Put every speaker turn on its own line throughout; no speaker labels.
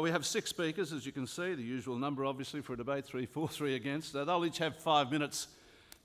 We have 6 speakers, as you can see, the usual number obviously for a debate, 3 for, 3 against. They'll each have 5 minutes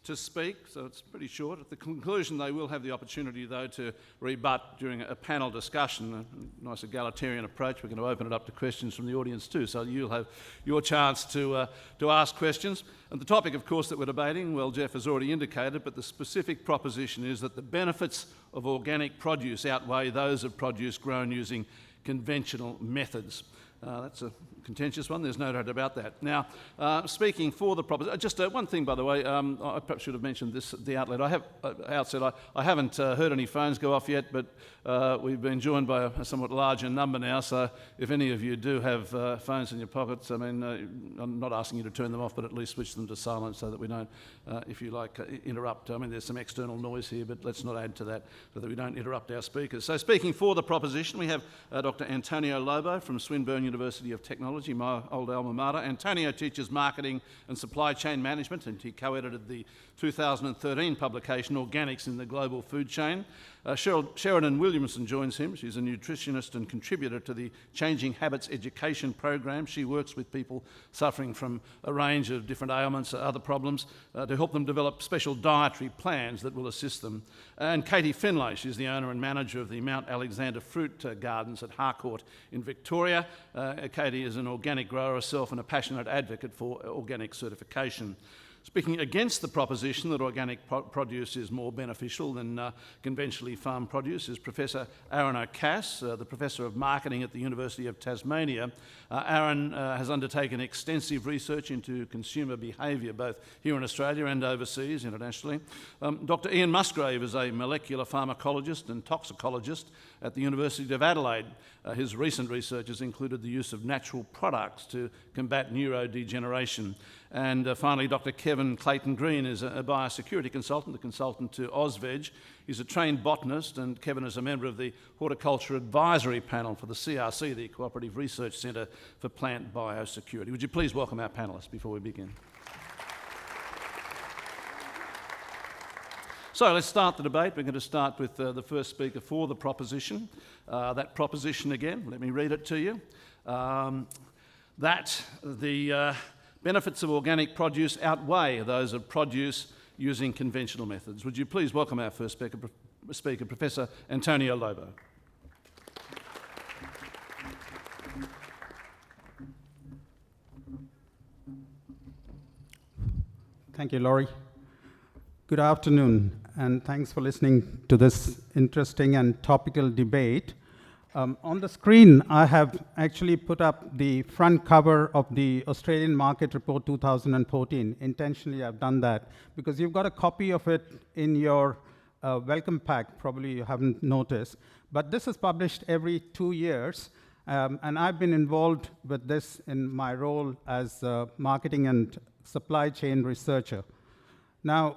to speak, so it's pretty short. At the conclusion they will have the opportunity though to rebut during a panel discussion, a nice egalitarian approach. We're going to open it up to questions from the audience too, so you'll have your chance to ask questions. And the topic of course that we're debating, well, Jeff has already indicated, but the specific proposition is that the benefits of organic produce outweigh those of produce grown using conventional methods. That's a contentious one, there's no doubt about that. Now, speaking for the proposition, just one thing by the way, I perhaps should have mentioned this at the outset. I haven't heard any phones go off yet, but we've been joined by a somewhat larger number now, so if any of you do have phones in your pockets, I mean, I'm not asking you to turn them off, but at least switch them to silent so that we don't, if you like, interrupt. I mean, there's some external noise here, but let's not add to that so that we don't interrupt our speakers. So speaking for the proposition, we have Dr. Antonio Lobo from Swinburne University of Technology, my old alma mater. Antonio teaches marketing and supply chain management, and he co-edited the 2013 publication Organics in the Global Food Chain. Sheridan Williamson joins him. She's a nutritionist and contributor to the Changing Habits Education Program. She works with people suffering from a range of different ailments, other problems, to help them develop special dietary plans that will assist them. And Katie Finlay, she's the owner and manager of the Mount Alexander Fruit Gardens at Harcourt in Victoria. Katie is an organic grower herself and a passionate advocate for organic certification. Speaking against the proposition that organic produce is more beneficial than conventionally farmed produce is Professor Aaron O'Cass, the Professor of Marketing at the University of Tasmania. Aaron has undertaken extensive research into consumer behaviour, both here in Australia and overseas, internationally. Dr. Ian Musgrave is a molecular pharmacologist and toxicologist at the University of Adelaide. His recent research has included the use of natural products to combat neurodegeneration. And finally, Dr. Kevin Clayton-Green is a biosecurity consultant, a consultant to AUSVEG. He's a trained botanist, and Kevin is a member of the Horticulture Advisory Panel for the CRC, the Cooperative Research Centre for Plant Biosecurity. Would you please welcome our panellists before we begin? So let's start the debate. We're going to start with the first speaker for the proposition. That proposition again, let me read it to you. That the benefits of organic produce outweigh those of produce using conventional methods. Would you please welcome our first speaker, Professor Antonio Lobo.
Thank you, Laurie. Good afternoon, and thanks for listening to this interesting and topical debate. On the screen, I have actually put up the front cover of the Australian Market Report 2014. Intentionally, I've done that because you've got a copy of it in your welcome pack. Probably you haven't noticed. But this is published every 2 years, and I've been involved with this in my role as a marketing and supply chain researcher. Now,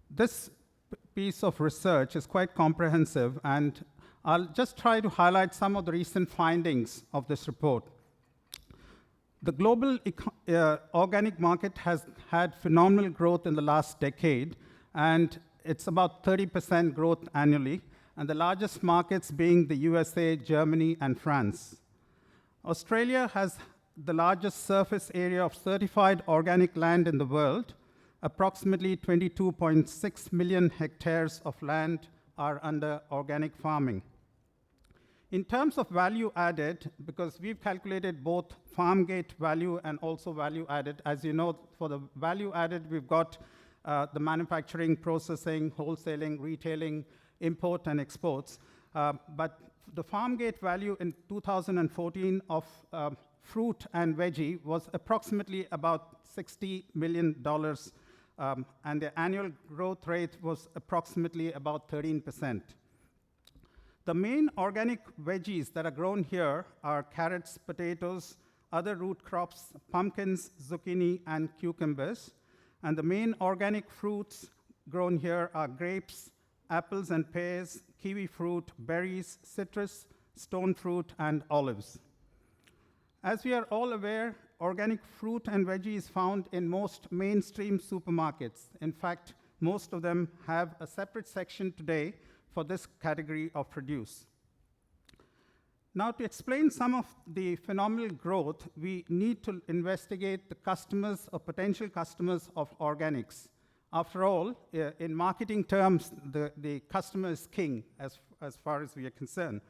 this piece of research is quite comprehensive, and I'll just try to highlight some of the recent findings of this report. The global organic market has had phenomenal growth in the last decade, and it's about 30% growth annually, and the largest markets being the USA, Germany, and France. Australia has the largest surface area of certified organic land in the world. Approximately 22.6 million hectares of land are under organic farming. In terms of value added, because we've calculated both farm gate value and also value added, as you know, for the value added, we've got the manufacturing, processing, wholesaling, retailing, import and exports. But the farm gate value in 2014 of fruit and veggie was approximately about $60 million. And the annual growth rate was approximately about 13%. The main organic veggies that are grown here are carrots, potatoes, other root crops, pumpkins, zucchini, and cucumbers. And the main organic fruits grown here are grapes, apples and pears, kiwi fruit, berries, citrus, stone fruit, and olives. As we are all aware, organic fruit and veggie is found in most mainstream supermarkets. In fact, most of them have a separate section today for this category of produce. Now, to explain some of the phenomenal growth, we need to investigate the customers or potential customers of organics. After all, in marketing terms, the customer is king as far as we are concerned.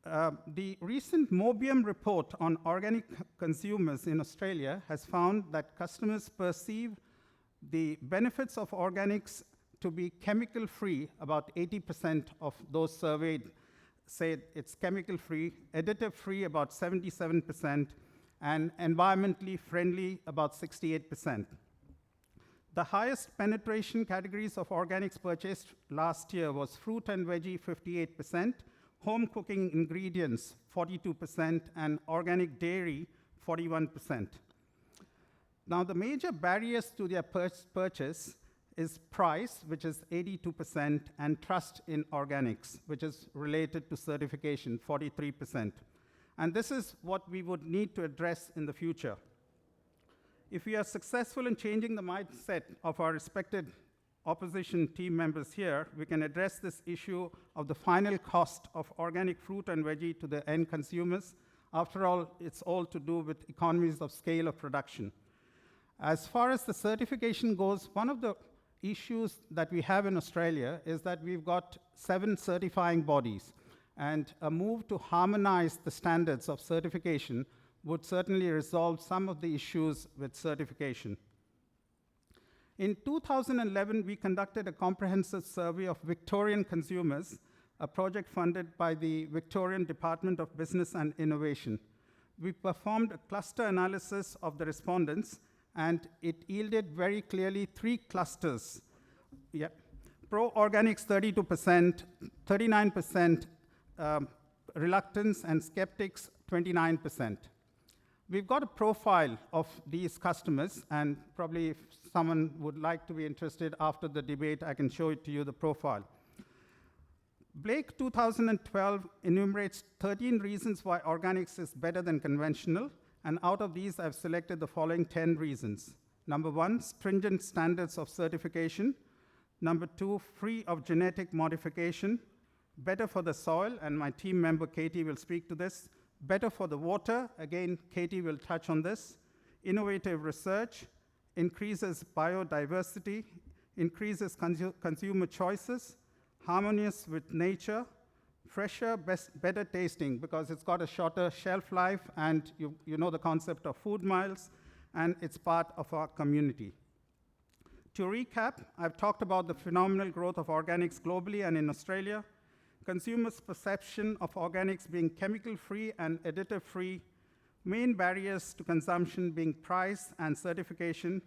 The recent Mobium report on organic consumers in Australia has found that customers perceive the benefits of organics to be chemical-free. About 80% of those surveyed said it's chemical-free, additive-free about 77%, and environmentally friendly about 68%. The highest penetration categories of organics purchased last year was fruit and veggie, 58%, home cooking ingredients, 42%, and organic dairy, 41%. Now, the major barriers to their purchase is price, which is 82%, and trust in organics, which is related to certification, 43%. And this is what we would need to address in the future. If we are successful in changing the mindset of our respected opposition team members here, we can address this issue of the final cost of organic fruit and veggie to the end consumers. After all, it's all to do with economies of scale of production. As far as the certification goes, one of the issues that we have in Australia is that we've got 7 certifying bodies, and a move to harmonize the standards of certification would certainly resolve some of the issues with certification. In 2011, we conducted a comprehensive survey of Victorian consumers, a project funded by the Victorian Department of Business and Innovation. We performed a cluster analysis of the respondents, and it yielded very clearly 3 clusters. Pro-organics 32%, 39% reluctance, and skeptics 29%. We've got a profile of these customers, and probably if someone would like to be interested after the debate, I can show it to you, the profile. Blake 2012 enumerates 13 reasons why organics is better than conventional, and out of these, I've selected the following 10 reasons. Number 1, stringent standards of certification. Number 2, free of genetic modification. Better for the soil, and my team member Katie will speak to this. Better for the water, again, Katie will touch on this. Innovative research, increases biodiversity, increases consumer choices, harmonious with nature, fresher, better tasting, because it's got a shorter shelf life, and you know the concept of food miles, and it's part of our community. To recap, I've talked about the phenomenal growth of organics globally and in Australia, consumers' perception of organics being chemical-free and additive-free, main barriers to consumption being price and certification,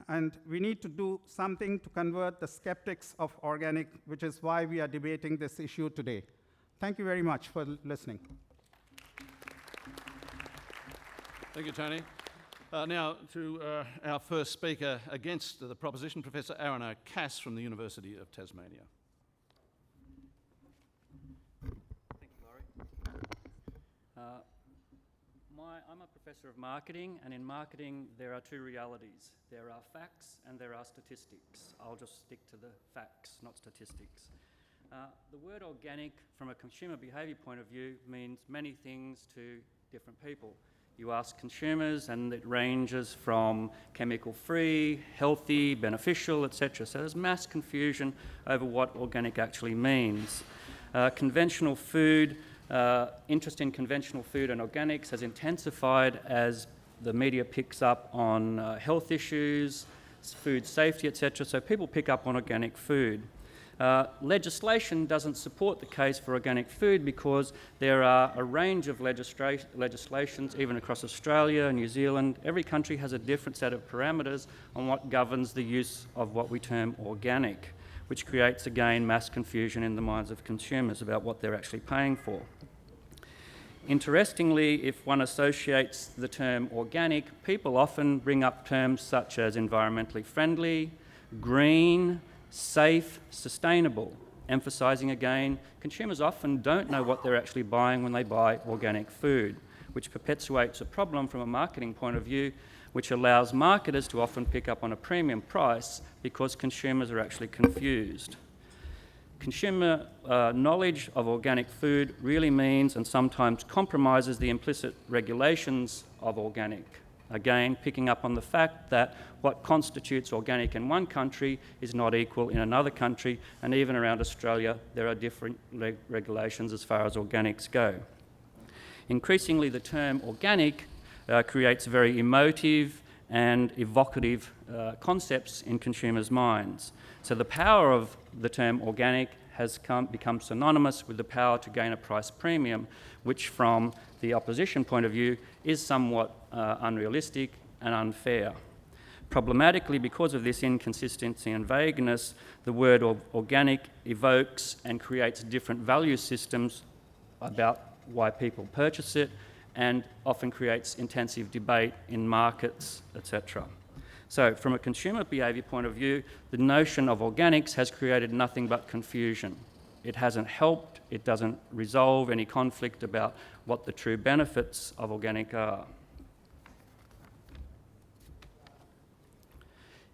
and we need to do something to convert the skeptics of organic, which is why we are debating this issue today. Thank you very much for listening.
Thank you, Tony. Now to our first speaker against the proposition, Professor Aaron O'Cass from the University of Tasmania.
I'm a professor of marketing, and in marketing there are 2 realities. There are facts and there are statistics. I'll just stick to the facts, not statistics. The word organic, from a consumer behaviour point of view, means many things to different people. You ask consumers and it ranges from chemical-free, healthy, beneficial, etc. So there's mass confusion over what organic actually means. Conventional food, interest in conventional food and organics has intensified as the media picks up on health issues, food safety, etc. So people pick up on organic food. Legislation doesn't support the case for organic food because there are a range of legislations, even across Australia, New Zealand. Every country has a different set of parameters on what governs the use of what we term organic, which creates, again, mass confusion in the minds of consumers about what they're actually paying for. Interestingly, if one associates the term organic, people often bring up terms such as environmentally friendly, green, safe, sustainable, emphasising again, consumers often don't know what they're actually buying when they buy organic food, which perpetuates a problem from a marketing point of view, which allows marketers to often pick up on a premium price because consumers are actually confused. Consumer knowledge of organic food really means and sometimes compromises the implicit regulations of organic. Again, picking up on the fact that what constitutes organic in one country is not equal in another country, and even around Australia there are different regulations as far as organics go. Increasingly, the term organic creates very emotive and evocative concepts in consumers' minds. So the power of the term organic has become synonymous with the power to gain a price premium, which from the opposition point of view is somewhat unrealistic and unfair. Problematically, because of this inconsistency and vagueness, the word organic evokes and creates different value systems about why people purchase it, and often creates intensive debate in markets, etc. So from a consumer behaviour point of view, the notion of organics has created nothing but confusion. It hasn't helped, it doesn't resolve any conflict about what the true benefits of organic are.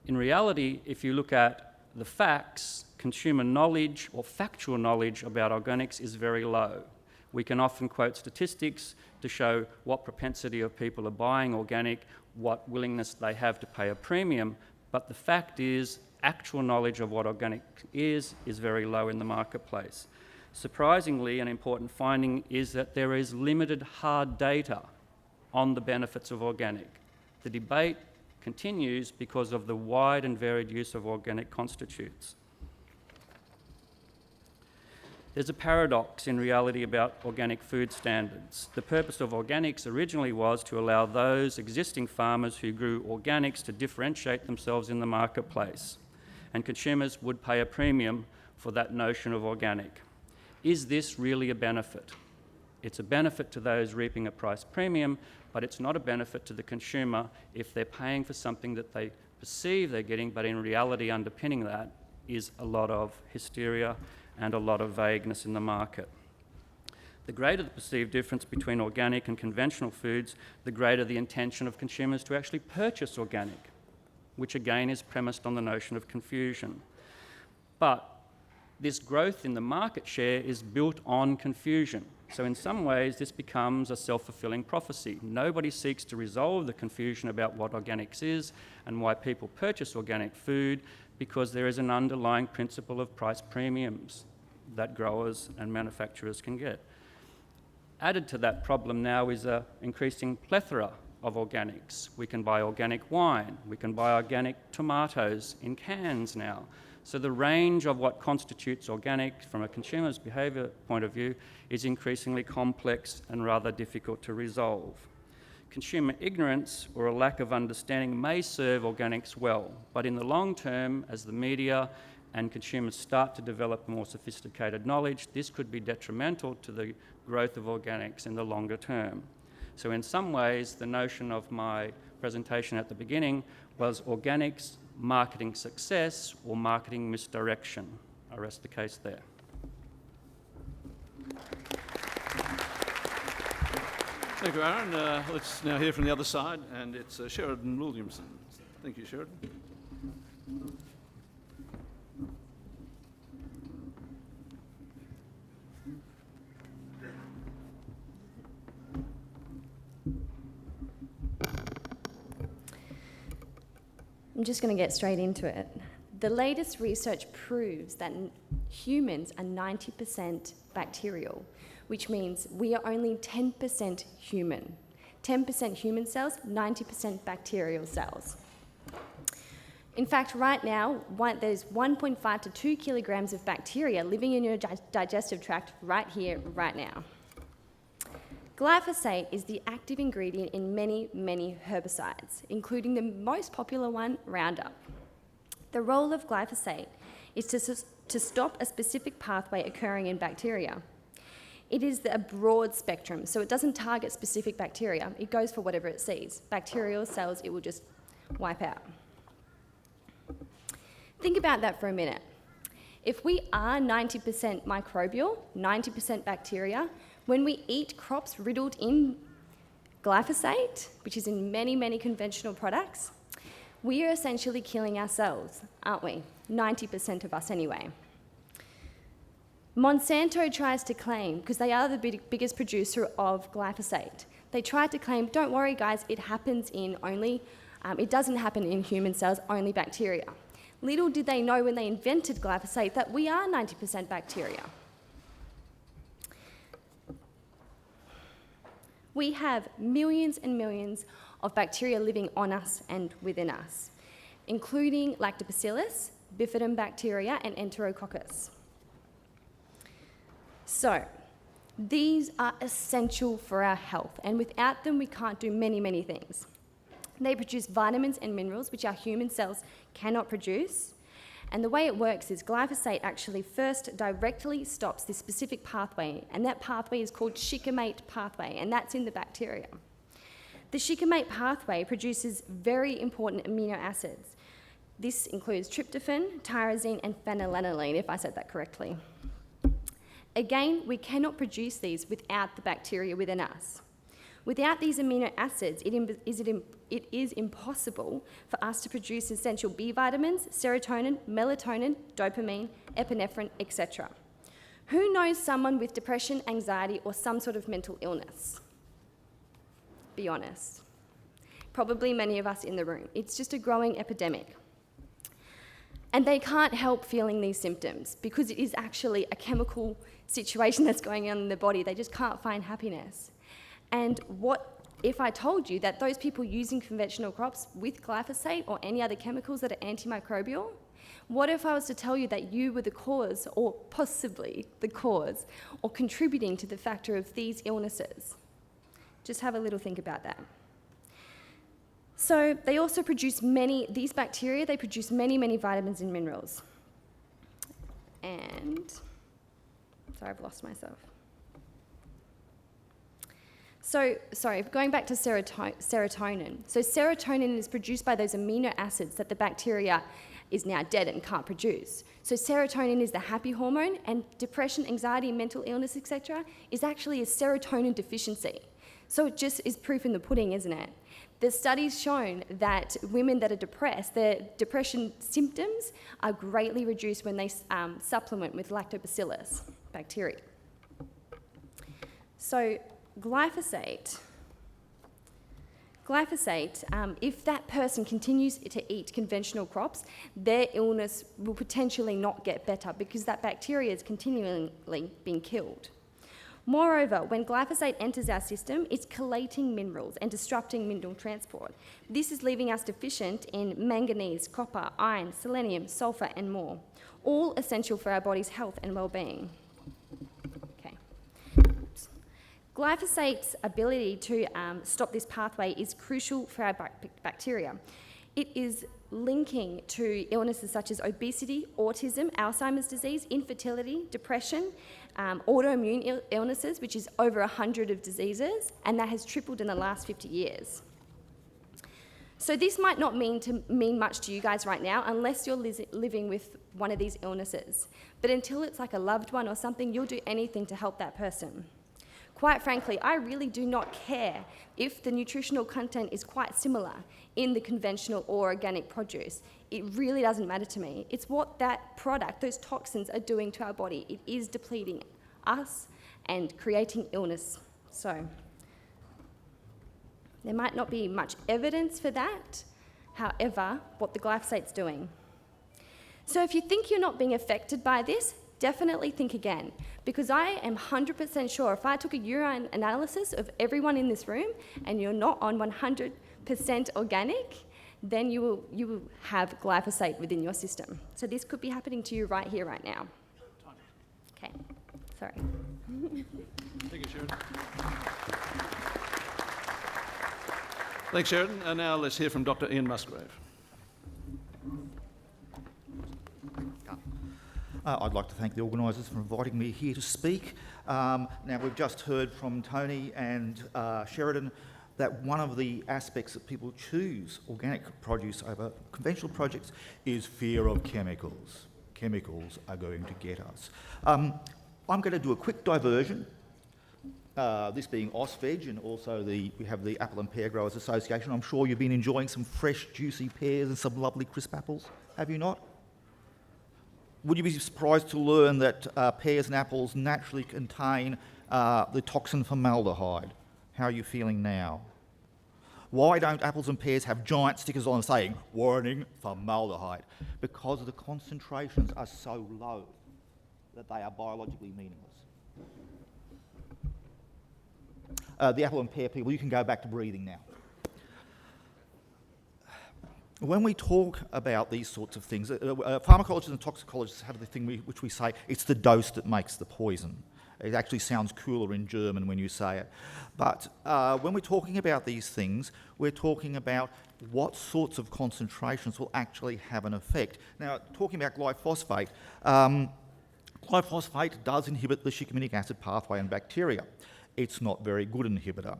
In reality, if you look at the facts, consumer knowledge or factual knowledge about organics is very low. We can often quote statistics to show what propensity of people are buying organic, what willingness they have to pay a premium, but the fact is actual knowledge of what organic is very low in the marketplace. Surprisingly, an important finding is that there is limited hard data on the benefits of organic. The debate continues because of the wide and varied use of organic constitutes. There's a paradox in reality about organic food standards. The purpose of organics originally was to allow those existing farmers who grew organics to differentiate themselves in the marketplace, and consumers would pay a premium for that notion of organic. Is this really a benefit? It's a benefit to those reaping a price premium, but it's not a benefit to the consumer if they're paying for something that they perceive they're getting, but in reality underpinning that is a lot of hysteria and a lot of vagueness in the market. The greater the perceived difference between organic and conventional foods, the greater the intention of consumers to actually purchase organic, which again is premised on the notion of confusion. But this growth in the market share is built on confusion. So in some ways, this becomes a self-fulfilling prophecy. Nobody seeks to resolve the confusion about what organics is and why people purchase organic food, because there is an underlying principle of price premiums that growers and manufacturers can get. Added to that problem now is an increasing plethora of organics. We can buy organic wine, we can buy organic tomatoes in cans now. So the range of what constitutes organic from a consumer's behaviour point of view is increasingly complex and rather difficult to resolve. Consumer ignorance or a lack of understanding may serve organics well, but in the long term, as the media and consumers start to develop more sophisticated knowledge, this could be detrimental to the growth of organics in the longer term. So in some ways, the notion of my presentation at the beginning was organics marketing success or marketing misdirection. I rest the case there.
Thank you, Aaron. Let's now hear from the other side, and it's Sheridan Williamson. Thank you, Sheridan.
I'm just going to get straight into it. The latest research proves that humans are 90% bacterial, which means we are only 10% human. 10% human cells, 90% bacterial cells. In fact, right now, there's 1.5 to 2 kilograms of bacteria living in your digestive tract right here, right now. Glyphosate is the active ingredient in many, many herbicides, including the most popular one, Roundup. The role of glyphosate is to stop a specific pathway occurring in bacteria. It is a broad spectrum, so it doesn't target specific bacteria. It goes for whatever it sees. Bacterial cells, it will just wipe out. Think about that for a minute. If we are 90% microbial, 90% bacteria, when we eat crops riddled in glyphosate, which is in many, many conventional products, we are essentially killing ourselves, aren't we? 90% of us anyway. Monsanto tries to claim, because they are the biggest producer of glyphosate, they tried to claim, don't worry guys, it happens in only, it doesn't happen in human cells, only bacteria. Little did they know when they invented glyphosate that we are 90% bacteria. We have millions and millions of bacteria living on us and within us, including lactobacillus, bifidobacteria, and enterococcus. So, these are essential for our health, and without them we can't do many, many things. They produce vitamins and minerals which our human cells cannot produce, and the way it works is glyphosate actually first directly stops this specific pathway, and that pathway is called shikimate pathway, and that's in the bacteria. The shikimate pathway produces very important amino acids. This includes tryptophan, tyrosine, and phenylalanine, if I said that correctly. Again, we cannot produce these without the bacteria within us. Without these amino acids, it is impossible for us to produce essential B vitamins, serotonin, melatonin, dopamine, epinephrine, etc. Who knows someone with depression, anxiety, or some sort of mental illness? Be honest. Probably many of us in the room. It's just a growing epidemic. And they can't help feeling these symptoms because it is actually a chemical situation that's going on in the body. They just can't find happiness. And what if I told you that those people using conventional crops with glyphosate or any other chemicals that are antimicrobial, what if I was to tell you that you were the cause, or possibly the cause, or contributing to the factor of these illnesses? Just have a little think about that. So they also produce these bacteria, they produce many, many vitamins and minerals. And, sorry, I've lost myself. So, sorry, going back to serotonin. So serotonin is produced by those amino acids that the bacteria is now dead and can't produce. So serotonin is the happy hormone, and depression, anxiety, mental illness, etc., is actually a serotonin deficiency. So it just is proof in the pudding, isn't it? The study's shown that women that are depressed, their depression symptoms are greatly reduced when they supplement with lactobacillus bacteria. So glyphosate, if that person continues to eat conventional crops, their illness will potentially not get better because that bacteria is continually being killed. Moreover, when glyphosate enters our system, it's chelating minerals and disrupting mineral transport. This is leaving us deficient in manganese, copper, iron, selenium, sulfur, and more, all essential for our body's health and well-being. Okay. Glyphosate's ability to stop this pathway is crucial for our bacteria. It is linking to illnesses such as obesity, autism, Alzheimer's disease, infertility, depression, autoimmune illnesses, which is over 100 of diseases, and that has tripled in the last 50 years. So this might not mean much to you guys right now unless you're living with one of these illnesses. But until it's like a loved one or something, you'll do anything to help that person. Quite frankly, I really do not care if the nutritional content is quite similar in the conventional or organic produce. It really doesn't matter to me. It's what that product, those toxins, are doing to our body. It is depleting us and creating illness. So there might not be much evidence for that, however, what the glyphosate's doing. So if you think you're not being affected by this, definitely think again, because I am 100% sure if I took a urine analysis of everyone in this room and you're not on 100% organic, then you will have glyphosate within your system. So this could be happening to you right here, right now. Okay, sorry.
Thank you, Sheridan. Thanks, Sheridan. And now let's hear from Dr. Ian Musgrave.
I'd like to thank the organisers for inviting me here to speak. Now, we've just heard from Tony and Sheridan that one of the aspects that people choose organic produce over conventional projects is fear of chemicals. Chemicals are going to get us. I'm going to do a quick diversion, this being AUSVEG, and also we have the Apple and Pear Growers Association. I'm sure you've been enjoying some fresh, juicy pears and some lovely crisp apples, have you not? Would you be surprised to learn that pears and apples naturally contain the toxin formaldehyde? How are you feeling now? Why don't apples and pears have giant stickers on them saying, warning, formaldehyde? Because the concentrations are so low that they are biologically meaningless. The apple and pear people, you can go back to breathing now. When we talk about these sorts of things, pharmacologists and toxicologists have the thing which we say, it's the dose that makes the poison. It actually sounds cooler in German when you say it. But when we're talking about these things, we're talking about what sorts of concentrations will actually have an effect. Now, talking about glyphosate, glyphosate does inhibit the shikiminic acid pathway in bacteria. It's not very good inhibitor.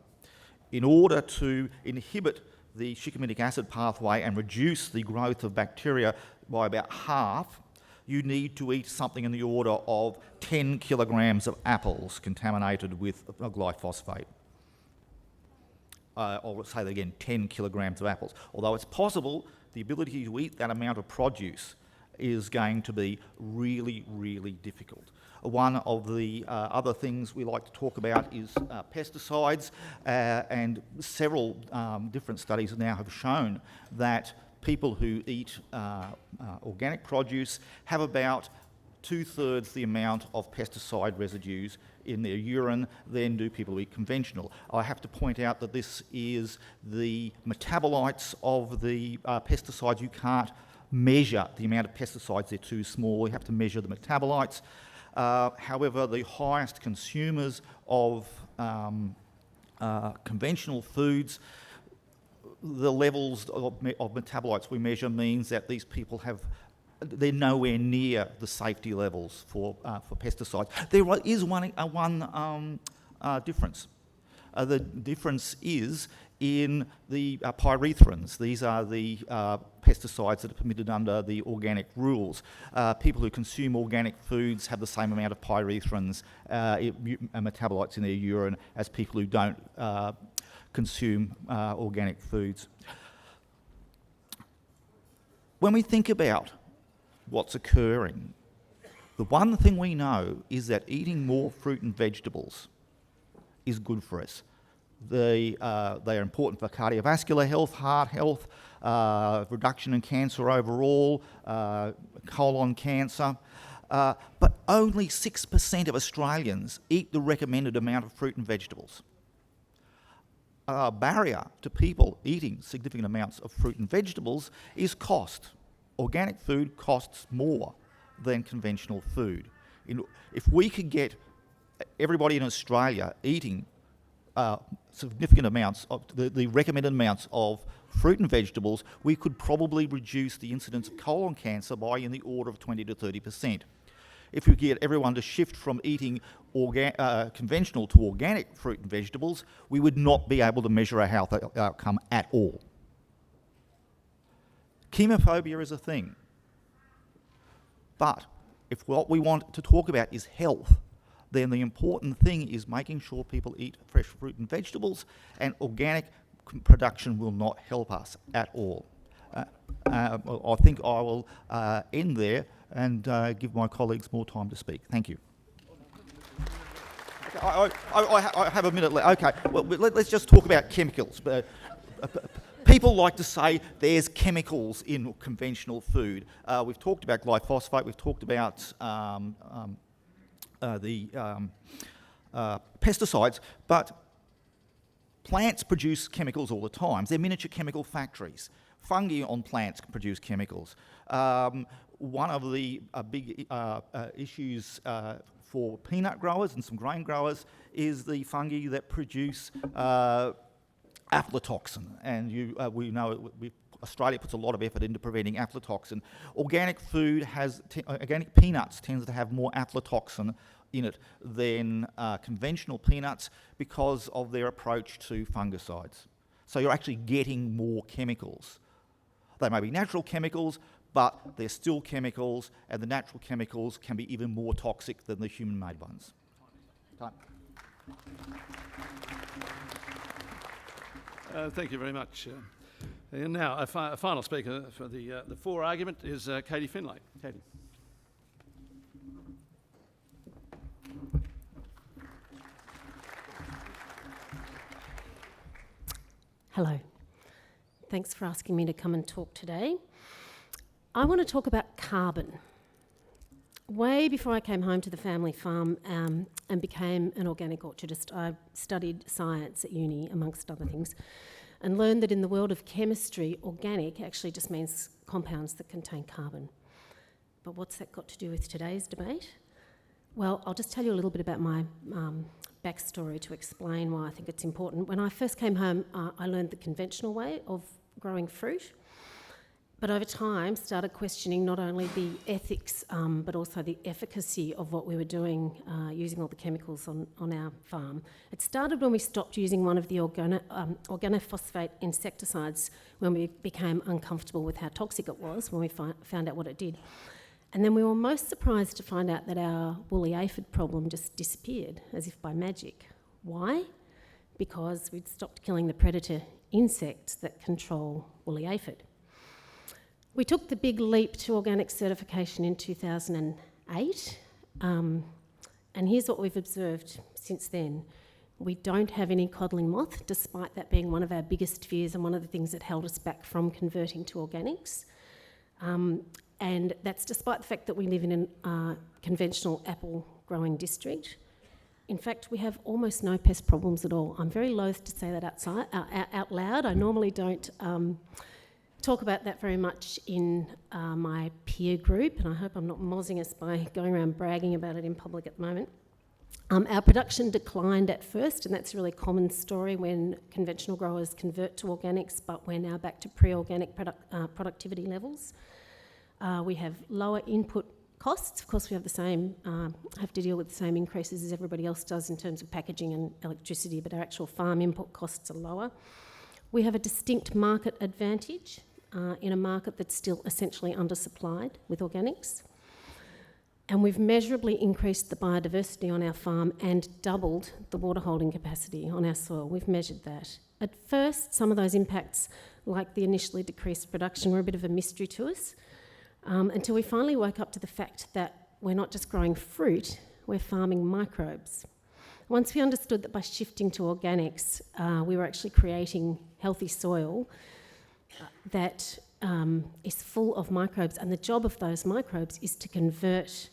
In order to inhibit the shikiminic acid pathway and reduce the growth of bacteria by about half, you need to eat something in the order of 10 kilograms of apples contaminated with glyphosate. I'll say that again, 10 kilograms of apples. Although it's possible, the ability to eat that amount of produce is going to be really, really difficult. One of the other things we like to talk about is pesticides, and several different studies now have shown that people who eat organic produce have about 2/3 the amount of pesticide residues in their urine than do people who eat conventional. I have to point out that this is the metabolites of the pesticides. You can't measure the amount of pesticides, they're too small. You have to measure the metabolites. However, the highest consumers of conventional foods, the levels of metabolites we measure means that these people they're nowhere near the safety levels for pesticides. There is one difference. The difference is in the pyrethrins. These are the pesticides that are permitted under the organic rules. People who consume organic foods have the same amount of pyrethrins, metabolites in their urine, as people who don't consume organic foods. When we think about what's occurring, the one thing we know is that eating more fruit and vegetables is good for us. They are important for cardiovascular health, heart health, reduction in cancer overall, colon cancer. But only 6% of Australians eat the recommended amount of fruit and vegetables. A barrier to people eating significant amounts of fruit and vegetables is cost. Organic food costs more than conventional food. If we could get everybody in Australia eating significant amounts of the recommended amounts of fruit and vegetables, we could probably reduce the incidence of colon cancer by in the order of 20 to 30%. If we get everyone to shift from eating conventional to organic fruit and vegetables, we would not be able to measure a health outcome at all. Chemophobia is a thing. But if what we want to talk about is health, then the important thing is making sure people eat fresh fruit and vegetables, and organic production will not help us at all. I think I will end there and give my colleagues more time to speak. Thank you. I have a minute left. Okay, well, let's just talk about chemicals. People like to say there's chemicals in conventional food. We've talked about glyphosate, we've talked about the pesticides, but plants produce chemicals all the time. They're miniature chemical factories. Fungi on plants can produce chemicals. One of the big issues for peanut growers and some grain growers is the fungi that produce aflatoxin, and we know Australia puts a lot of effort into preventing aflatoxin. Organic food organic peanuts tends to have more aflatoxin in it than conventional peanuts because of their approach to fungicides. So you're actually getting more chemicals. They may be natural chemicals, but they're still chemicals, and the natural chemicals can be even more toxic than the human-made ones. Time.
Thank you very much. And now, a final speaker for the for argument is Katie Finlay. Katie.
Hello. Thanks for asking me to come and talk today. I want to talk about carbon. Way before I came home to the family farm and became an organic orchardist, I studied science at uni, amongst other things, and learned that in the world of chemistry, organic actually just means compounds that contain carbon. But what's that got to do with today's debate? Well, I'll just tell you a little bit about my backstory to explain why I think it's important. When I first came home, I learned the conventional way of growing fruit, but over time started questioning not only the ethics but also the efficacy of what we were doing using all the chemicals on our farm. It started when we stopped using one of the organophosphate insecticides when we became uncomfortable with how toxic it was, when we found out what it did. And then we were most surprised to find out that our woolly aphid problem just disappeared, as if by magic. Why? Because we'd stopped killing the predator insects that control woolly aphid. We took the big leap to organic certification in 2008, and here's what we've observed since then. We don't have any codling moth, despite that being one of our biggest fears and one of the things that held us back from converting to organics. And that's despite the fact that we live in a conventional apple growing district. In fact, we have almost no pest problems at all. I'm very loath to say that out loud. I normally don't talk about that very much in my peer group, and I hope I'm not mozzing us by going around bragging about it in public at the moment. Our production declined at first, and that's a really common story when conventional growers convert to organics, but we're now back to pre-organic productivity levels. We have lower input costs. Of course, we have have to deal with the same increases as everybody else does in terms of packaging and electricity, but our actual farm input costs are lower. We have a distinct market advantage in a market that's still essentially undersupplied with organics. And we've measurably increased the biodiversity on our farm and doubled the water holding capacity on our soil. We've measured that. At first, some of those impacts, like the initially decreased production, were a bit of a mystery to us. Until we finally woke up to the fact that we're not just growing fruit, we're farming microbes. Once we understood that by shifting to organics, we were actually creating healthy soil that is full of microbes, and the job of those microbes is to convert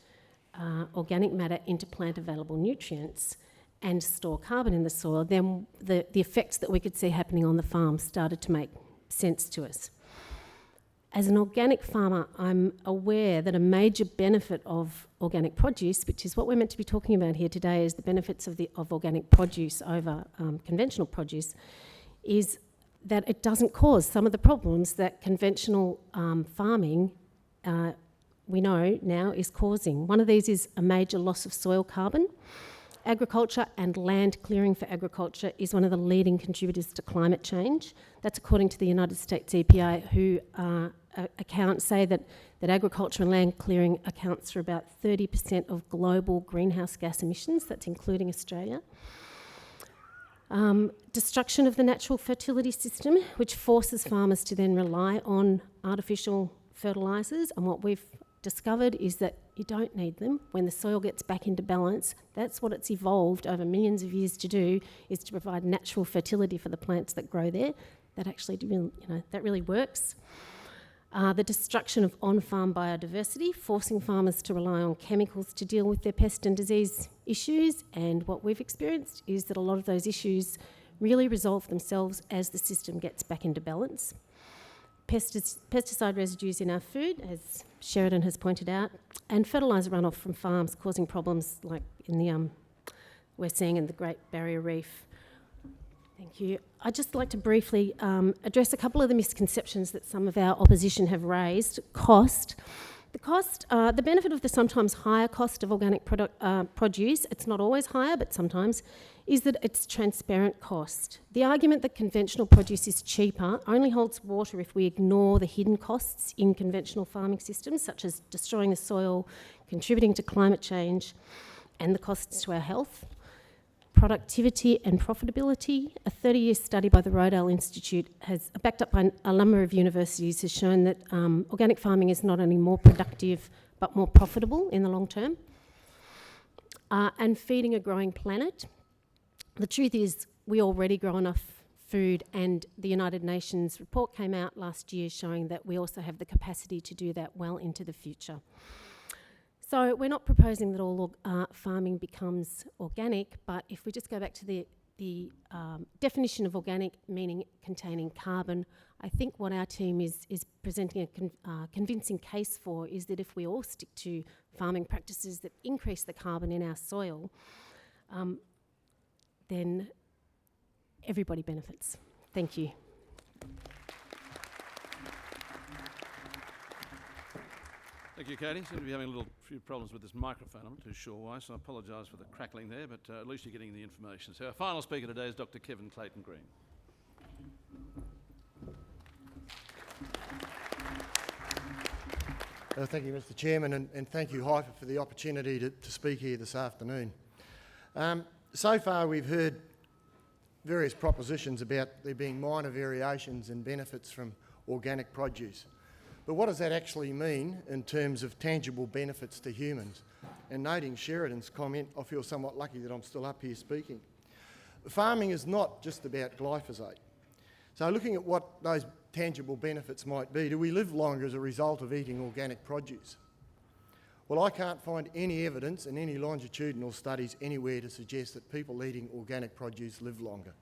organic matter into plant-available nutrients and store carbon in the soil, then the effects that we could see happening on the farm started to make sense to us. As an organic farmer, I'm aware that a major benefit of organic produce, which is what we're meant to be talking about here today, is the benefits of organic produce over conventional produce, is that it doesn't cause some of the problems that conventional farming, we know now, is causing. One of these is a major loss of soil carbon. Agriculture and land clearing for agriculture is one of the leading contributors to climate change. That's according to the United States EPA, who say that agriculture and land clearing accounts for about 30% of global greenhouse gas emissions. That's including Australia. Destruction of the natural fertility system, which forces farmers to then rely on artificial fertilisers, and what we've discovered is that you don't need them. When the soil gets back into balance, that's what it's evolved over millions of years to do, is to provide natural fertility for the plants that grow there. That actually, that really works. The destruction of on-farm biodiversity, forcing farmers to rely on chemicals to deal with their pest and disease issues, and what we've experienced is that a lot of those issues really resolve themselves as the system gets back into balance. Pesticide residues in our food, as Sheridan has pointed out, and fertiliser runoff from farms causing problems like we're seeing in the Great Barrier Reef. Thank you. I'd just like to briefly address a couple of the misconceptions that some of our opposition have raised. Cost. The benefit of the sometimes higher cost of organic produce, it's not always higher, but sometimes, is that it's transparent cost. The argument that conventional produce is cheaper only holds water if we ignore the hidden costs in conventional farming systems, such as destroying the soil, contributing to climate change, and the costs to our health. Productivity and profitability. A 30-year study by the Rodale Institute, backed up by a number of universities, has shown that organic farming is not only more productive but more profitable in the long term. And feeding a growing planet. The truth is we already grow enough food, and the United Nations report came out last year showing that we also have the capacity to do that well into the future. So we're not proposing that all farming becomes organic, but if we just go back to the definition of organic, meaning containing carbon, I think what our team is presenting a convincing case for is that if we all stick to farming practices that increase the carbon in our soil, then everybody benefits. Thank you.
Thank you, Katie. Seem to be having a few problems with this microphone. I'm not too sure why, so I apologise for the crackling there, but at least you're getting the information. So our final speaker today is Dr. Kevin Clayton-Green.
Thank you, Mr. Chairman, and thank you, Hyper, for the opportunity to speak here this afternoon. So far, we've heard various propositions about there being minor variations in benefits from organic produce. But what does that actually mean in terms of tangible benefits to humans? And noting Sheridan's comment, I feel somewhat lucky that I'm still up here speaking. Farming is not just about glyphosate. So looking at what those tangible benefits might be, do we live longer as a result of eating organic produce? Well, I can't find any evidence in any longitudinal studies anywhere to suggest that people eating organic produce live longer.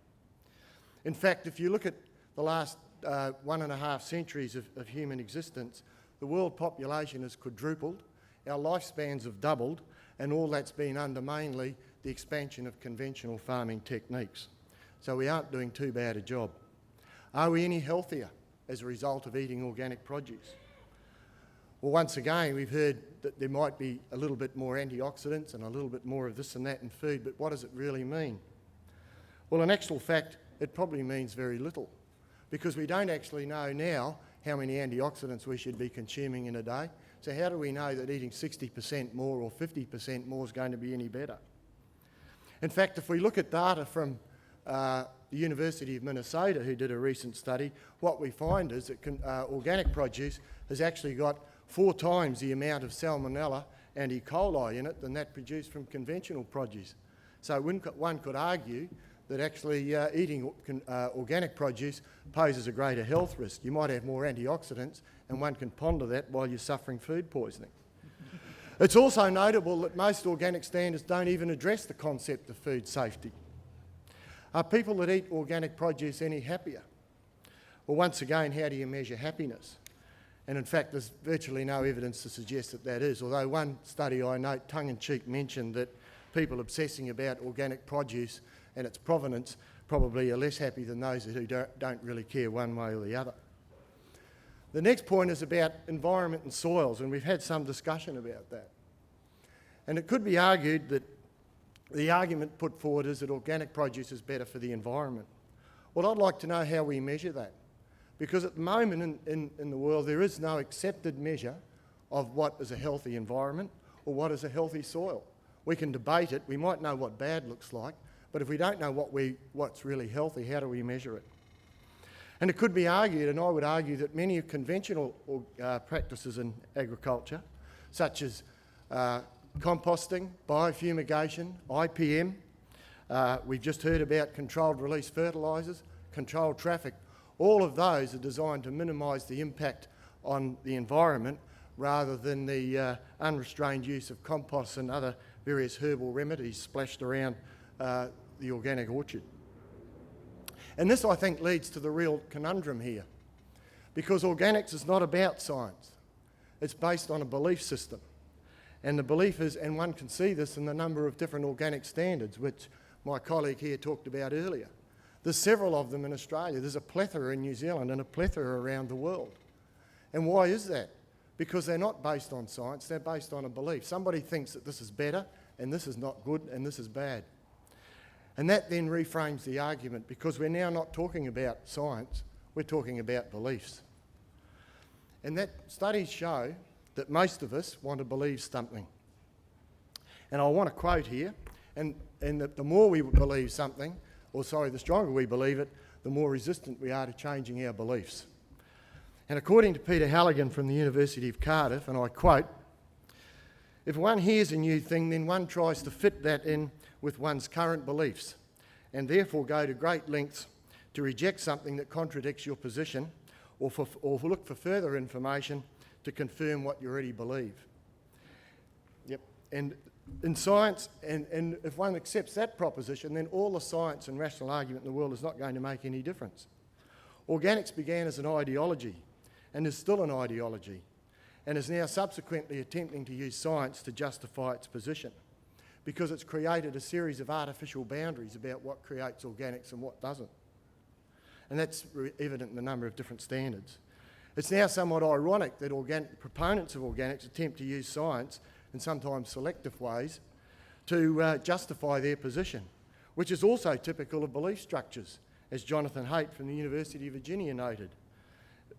In fact, if you look at the last 1.5 centuries of human existence, the world population has quadrupled, our lifespans have doubled, and all that's been under mainly the expansion of conventional farming techniques. So we aren't doing too bad a job. Are we any healthier as a result of eating organic produce? Well, once again, we've heard that there might be a little bit more antioxidants and a little bit more of this and that in food, but what does it really mean? Well, in actual fact, it probably means very little, because we don't actually know now how many antioxidants we should be consuming in a day. So how do we know that eating 60% more or 50% more is going to be any better? In fact, if we look at data from the University of Minnesota, who did a recent study, what we find is that organic produce has actually got 4 times the amount of salmonella and E. coli in it than that produced from conventional produce. So one could argue that actually eating organic produce poses a greater health risk. You might have more antioxidants, and one can ponder that while you're suffering food poisoning. It's also notable that most organic standards don't even address the concept of food safety. Are people that eat organic produce any happier? Well, once again, how do you measure happiness? And in fact, there's virtually no evidence to suggest that that is, although one study I note tongue-in-cheek mentioned that people obsessing about organic produce and its provenance probably are less happy than those who don't really care one way or the other. The next point is about environment and soils, and we've had some discussion about that. And it could be argued that the argument put forward is that organic produce is better for the environment. Well, I'd like to know how we measure that, because at the moment in the world there is no accepted measure of what is a healthy environment or what is a healthy soil. We can debate it, we might know what bad looks like, but if we don't know what's really healthy, how do we measure it? And it could be argued, and I would argue, that many conventional practices in agriculture, such as composting, biofumigation, IPM, we've just heard about controlled release fertilisers, controlled traffic, all of those are designed to minimise the impact on the environment rather than the unrestrained use of compost and other various herbal remedies splashed around the organic orchard. And this, I think, leads to the real conundrum here, because organics is not about science. It's based on a belief system. And the belief is, and one can see this in the number of different organic standards, which my colleague here talked about earlier. There's several of them in Australia. There's a plethora in New Zealand and a plethora around the world. And why is that? Because they're not based on science, they're based on a belief. Somebody thinks that this is better, and this is not good, and this is bad. And that then reframes the argument, because we're now not talking about science, we're talking about beliefs. And that studies show that most of us want to believe something. And I want to quote here, and that the more we believe something, the stronger we believe it, the more resistant we are to changing our beliefs. And according to Peter Halligan from the University of Cardiff, and I quote, "If one hears a new thing, then one tries to fit that in with one's current beliefs, and therefore go to great lengths to reject something that contradicts your position, or look for further information to confirm what you already believe. Yep. And in science, and if one accepts that proposition, then all the science and rational argument in the world is not going to make any difference. Organics began as an ideology, and is still an ideology, and is now subsequently attempting to use science to justify its position, because it's created a series of artificial boundaries about what creates organics and what doesn't. And that's evident in a number of different standards. It's now somewhat ironic that proponents of organics attempt to use science in sometimes selective ways to justify their position, which is also typical of belief structures, as Jonathan Haidt from the University of Virginia noted.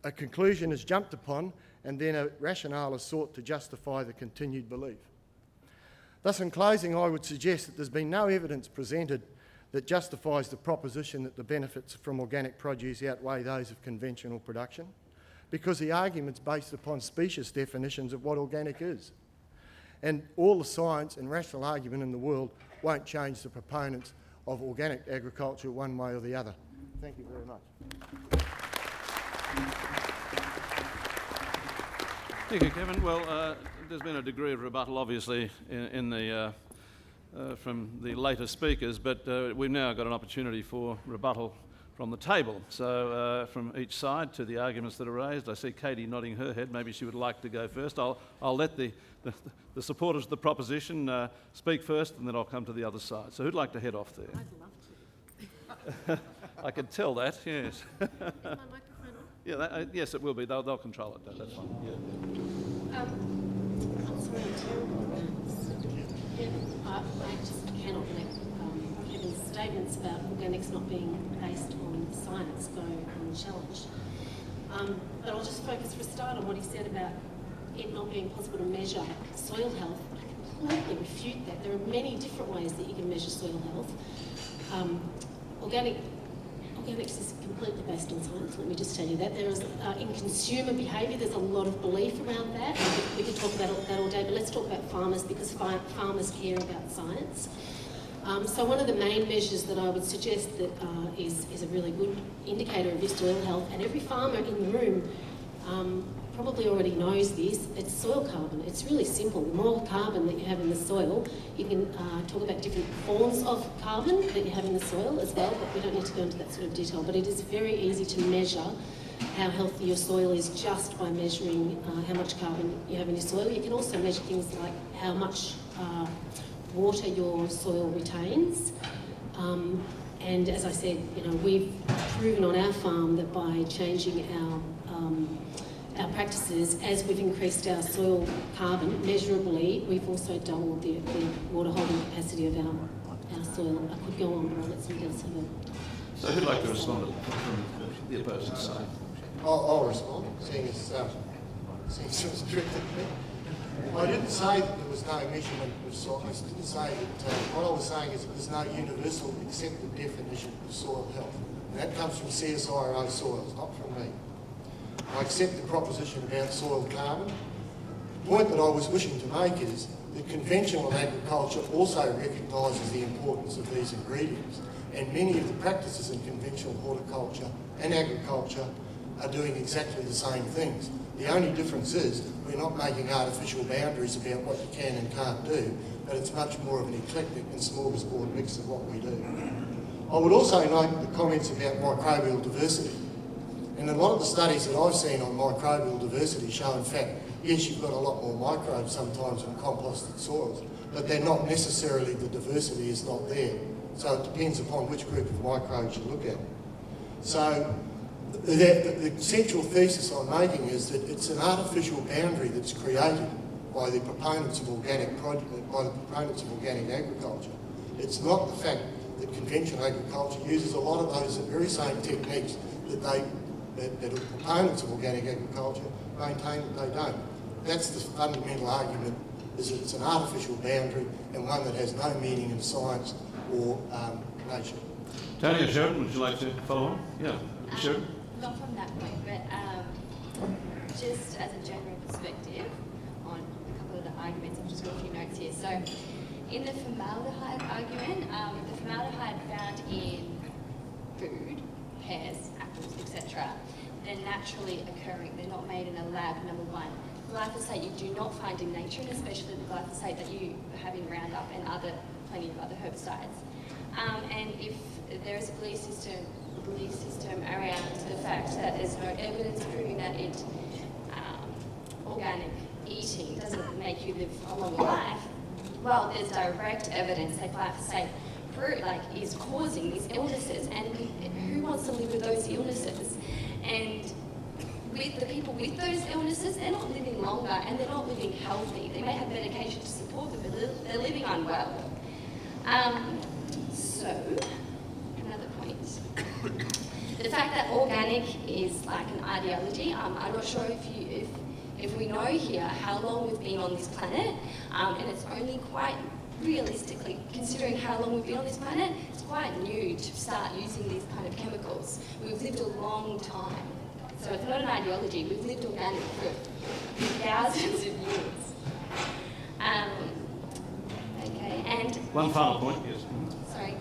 A conclusion is jumped upon, and then a rationale is sought to justify the continued belief. Thus, in closing, I would suggest that there's been no evidence presented that justifies the proposition that the benefits from organic produce outweigh those of conventional production, because the argument's based upon specious definitions of what organic is. And all the science and rational argument in the world won't change the proponents of organic agriculture one way or the other. Thank you very much.
Thank you, Kevin. Well, there's been a degree of rebuttal, obviously, from the later speakers, but we've now got an opportunity for rebuttal from the table. So from each side to the arguments that are raised. I see Katie nodding her head. Maybe she would like to go first. I'll let the supporters of the proposition speak first, and then I'll come to the other side. So who'd like to head off there?
I'd love to.
I can tell that, yes.
Is my microphone on?
Yeah, yes, it will be. They'll control it, though. That's fine. Yeah.
I'm sorry, I'm terrible at this. I just cannot let Kevin's statements about organics not being based on science go unchallenged. But I'll just focus for a start on what he said about it not being possible to measure soil health. I completely refute that. There are many different ways that you can measure soil health. Organics is completely based on science, let me just tell you that. There is, in consumer behaviour, there's a lot of belief around that. We could talk about that all day, but let's talk about farmers, because farmers care about science. So one of the main measures that I would suggest that is a really good indicator of your soil health, and every farmer in the room probably already knows this, it's soil carbon. It's really simple. The more carbon that you have in the soil, you can talk about different forms of carbon that you have in the soil as well, but we don't need to go into that sort of detail. But it is very easy to measure how healthy your soil is just by measuring how much carbon you have in your soil. You can also measure things like how much water your soil retains. And as I said, we've proven on our farm that by changing our practices, as we've increased our soil carbon measurably, we've also doubled the water holding capacity of our soil. I could go on, but I'll let somebody else have a...
So who'd like to respond from the opposing side?
I'll respond, seeing as it was directed at me. I didn't say that there was no measurement of soil. I didn't say that. What I was saying is that there's no universal accepted definition of soil health. And that comes from CSIRO soils, not from me. I accept the proposition about soil carbon. The point that I was wishing to make is that conventional agriculture also recognises the importance of these ingredients, and many of the practices in conventional horticulture and agriculture are doing exactly the same things. The only difference is we're not making artificial boundaries about what you can and can't do, but it's much more of an eclectic and smorgasbord mix of what we do. I would also note the comments about microbial diversity. And a lot of the studies that I've seen on microbial diversity show, in fact, yes, you've got a lot more microbes sometimes in composted soils, but they're not necessarily, the diversity is not there. So it depends upon which group of microbes you look at. So the central thesis I'm making is that it's an artificial boundary that's created by the proponents of organic agriculture. It's not the fact that conventional agriculture uses a lot of those very same techniques that proponents of organic agriculture maintain that they don't. That's the fundamental argument, is that it's an artificial boundary and one that has no meaning in science or nature.
Tony or Sheridan, would you like to follow on? Yeah, Sheridan?
Not from that point, but just as a general perspective on a couple of the arguments, I've just got a few notes here. So in the formaldehyde argument, the formaldehyde found in food pears, apples, etc., they're naturally occurring. They're not made in a lab, number one. Glyphosate you do not find in nature, and especially the glyphosate that you have in Roundup and plenty of other herbicides. And if there is a belief system around the fact that there's no evidence proving that organic eating doesn't make you live a long life, well, there's direct evidence that glyphosate is causing these illnesses, and who wants to live with those illnesses? And with the people with those illnesses, they're not living longer and they're not living healthy. They may have medication to support them, but they're living unwell. So, another point. The fact that organic is like an ideology, I'm not sure if we know here how long we've been on this planet, and it's only quite realistically, considering how long we've been on this planet, it's quite new to start using these kind of chemicals. We've lived a long time. So it's not an ideology, we've lived organic for thousands of years. Okay, and...
One final point, yes.
Sorry.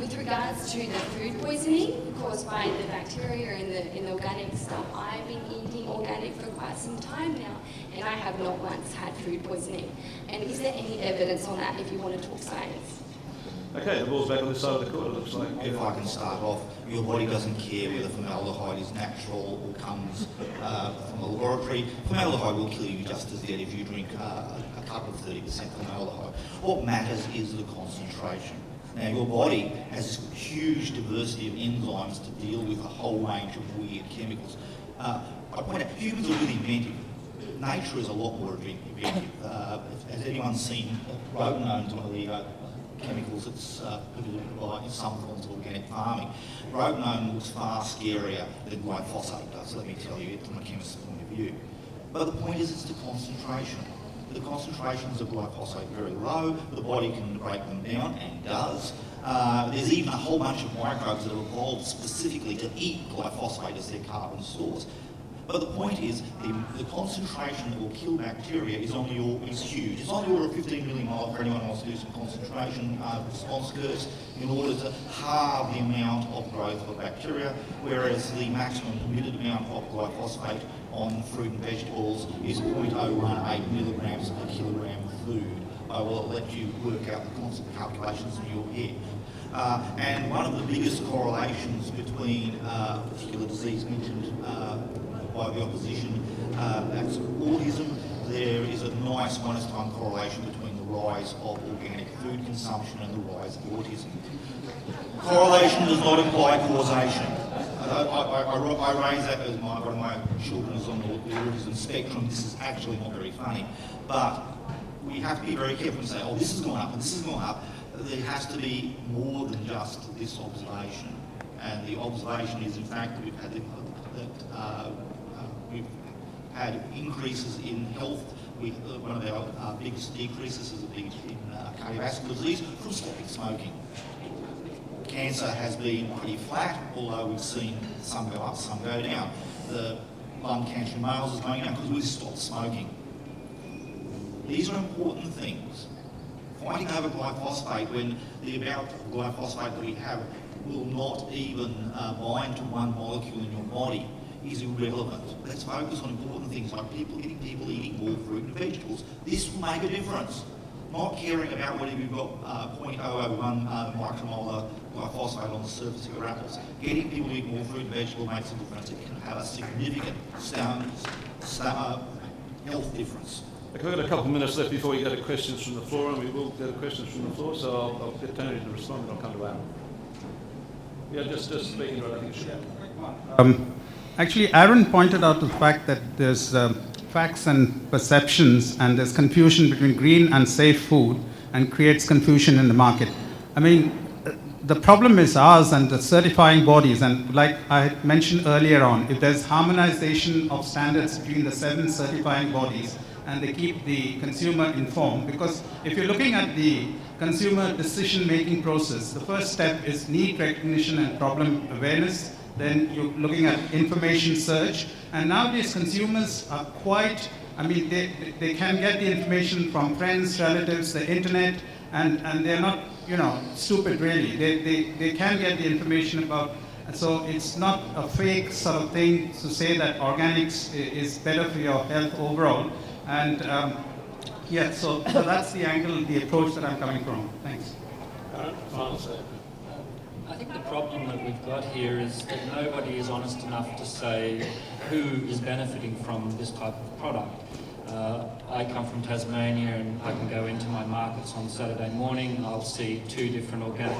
With regards to the food poisoning caused by the bacteria in the organic stuff, I've been eating organic for quite some time now, and I have not once had food poisoning. And is there any evidence on that if you want to talk science?
Okay, the ball's back on this side of the court, it looks like.
If I can start off, your body doesn't care whether formaldehyde is natural or comes from a laboratory. Formaldehyde will kill you just as dead if you drink a cup of 30% formaldehyde. What matters is the concentration. Now, your body has this huge diversity of enzymes to deal with a whole range of weird chemicals. I point out, humans are really inventive. Nature is a lot more inventive. Has anyone seen rotenone, one of the chemicals that's provided in some forms of organic farming? Rotenone looks far scarier than glyphosate does, let me tell you, from a chemist's point of view. But the point is, it's the concentration. The concentrations of glyphosate are very low, the body can break them down, and does. There's even a whole bunch of microbes that have evolved specifically to eat glyphosate as their carbon source. But the point is, the concentration that will kill bacteria is huge. It's on the order of 15 millimole for anyone who wants to do some concentration response curves in order to halve the amount of growth of bacteria, whereas the maximum permitted amount of glyphosate on fruit and vegetables is 0.018 milligrams per kilogram of food. I will let you work out the constant calculations in your head. And one of the biggest correlations between a particular disease mentioned by the opposition, that's autism. There is a nice one-to-one correlation between the rise of organic food consumption and the rise of autism. Correlation does not imply causation. I raise that as one of my children is on the autism spectrum. This is actually not very funny, but we have to be very careful and say, oh, this has gone up and this has gone up. There has to be more than just this observation. And the observation is, in fact, that we've had increases in health. One of our biggest decreases has been in cardiovascular disease from stopping smoking. Cancer has been pretty flat, although we've seen some go up, some go down. The lung cancer in males is going down because we've stopped smoking. These are important things. Fighting over glyphosate when the amount of glyphosate that we have will not even bind to one molecule in your body is irrelevant. Let's focus on important things like people eating more fruit and vegetables. This will make a difference. Not caring about whether you've got 0.001 micromolar glyphosate on the surface of your apples. Getting people to eat more fruit and vegetables makes a difference. It can have a significant health difference.
Okay, we've got a couple of minutes left before we go to questions from the floor, and we will go to questions from the floor, so I'll get Tony to respond and I'll come to Aaron. Yeah, just speaking right, I think you should.
Actually, Aaron pointed out the fact that there's facts and perceptions, and there's confusion between green and safe food, and creates confusion in the market. I mean, the problem is ours and the certifying bodies, and like I had mentioned earlier on, if there's harmonization of standards between the 7 certifying bodies, and they keep the consumer informed, because if you're looking at the consumer decision-making process, the first step is need recognition and problem awareness. Then you're looking at information search, and nowadays consumers are quite, I mean, they can get the information from friends, relatives, the internet, and they're not, stupid really. They can get the information about So it's not a fake sort of thing to say that organics is better for your health overall. And yeah, so that's the angle, the approach that I'm coming from. Thanks.
Final say.
I think the problem that we've got here is that nobody is honest enough to say who is benefiting from this type of product. I come from Tasmania and I can go into my markets on Saturday morning and I'll see two different organic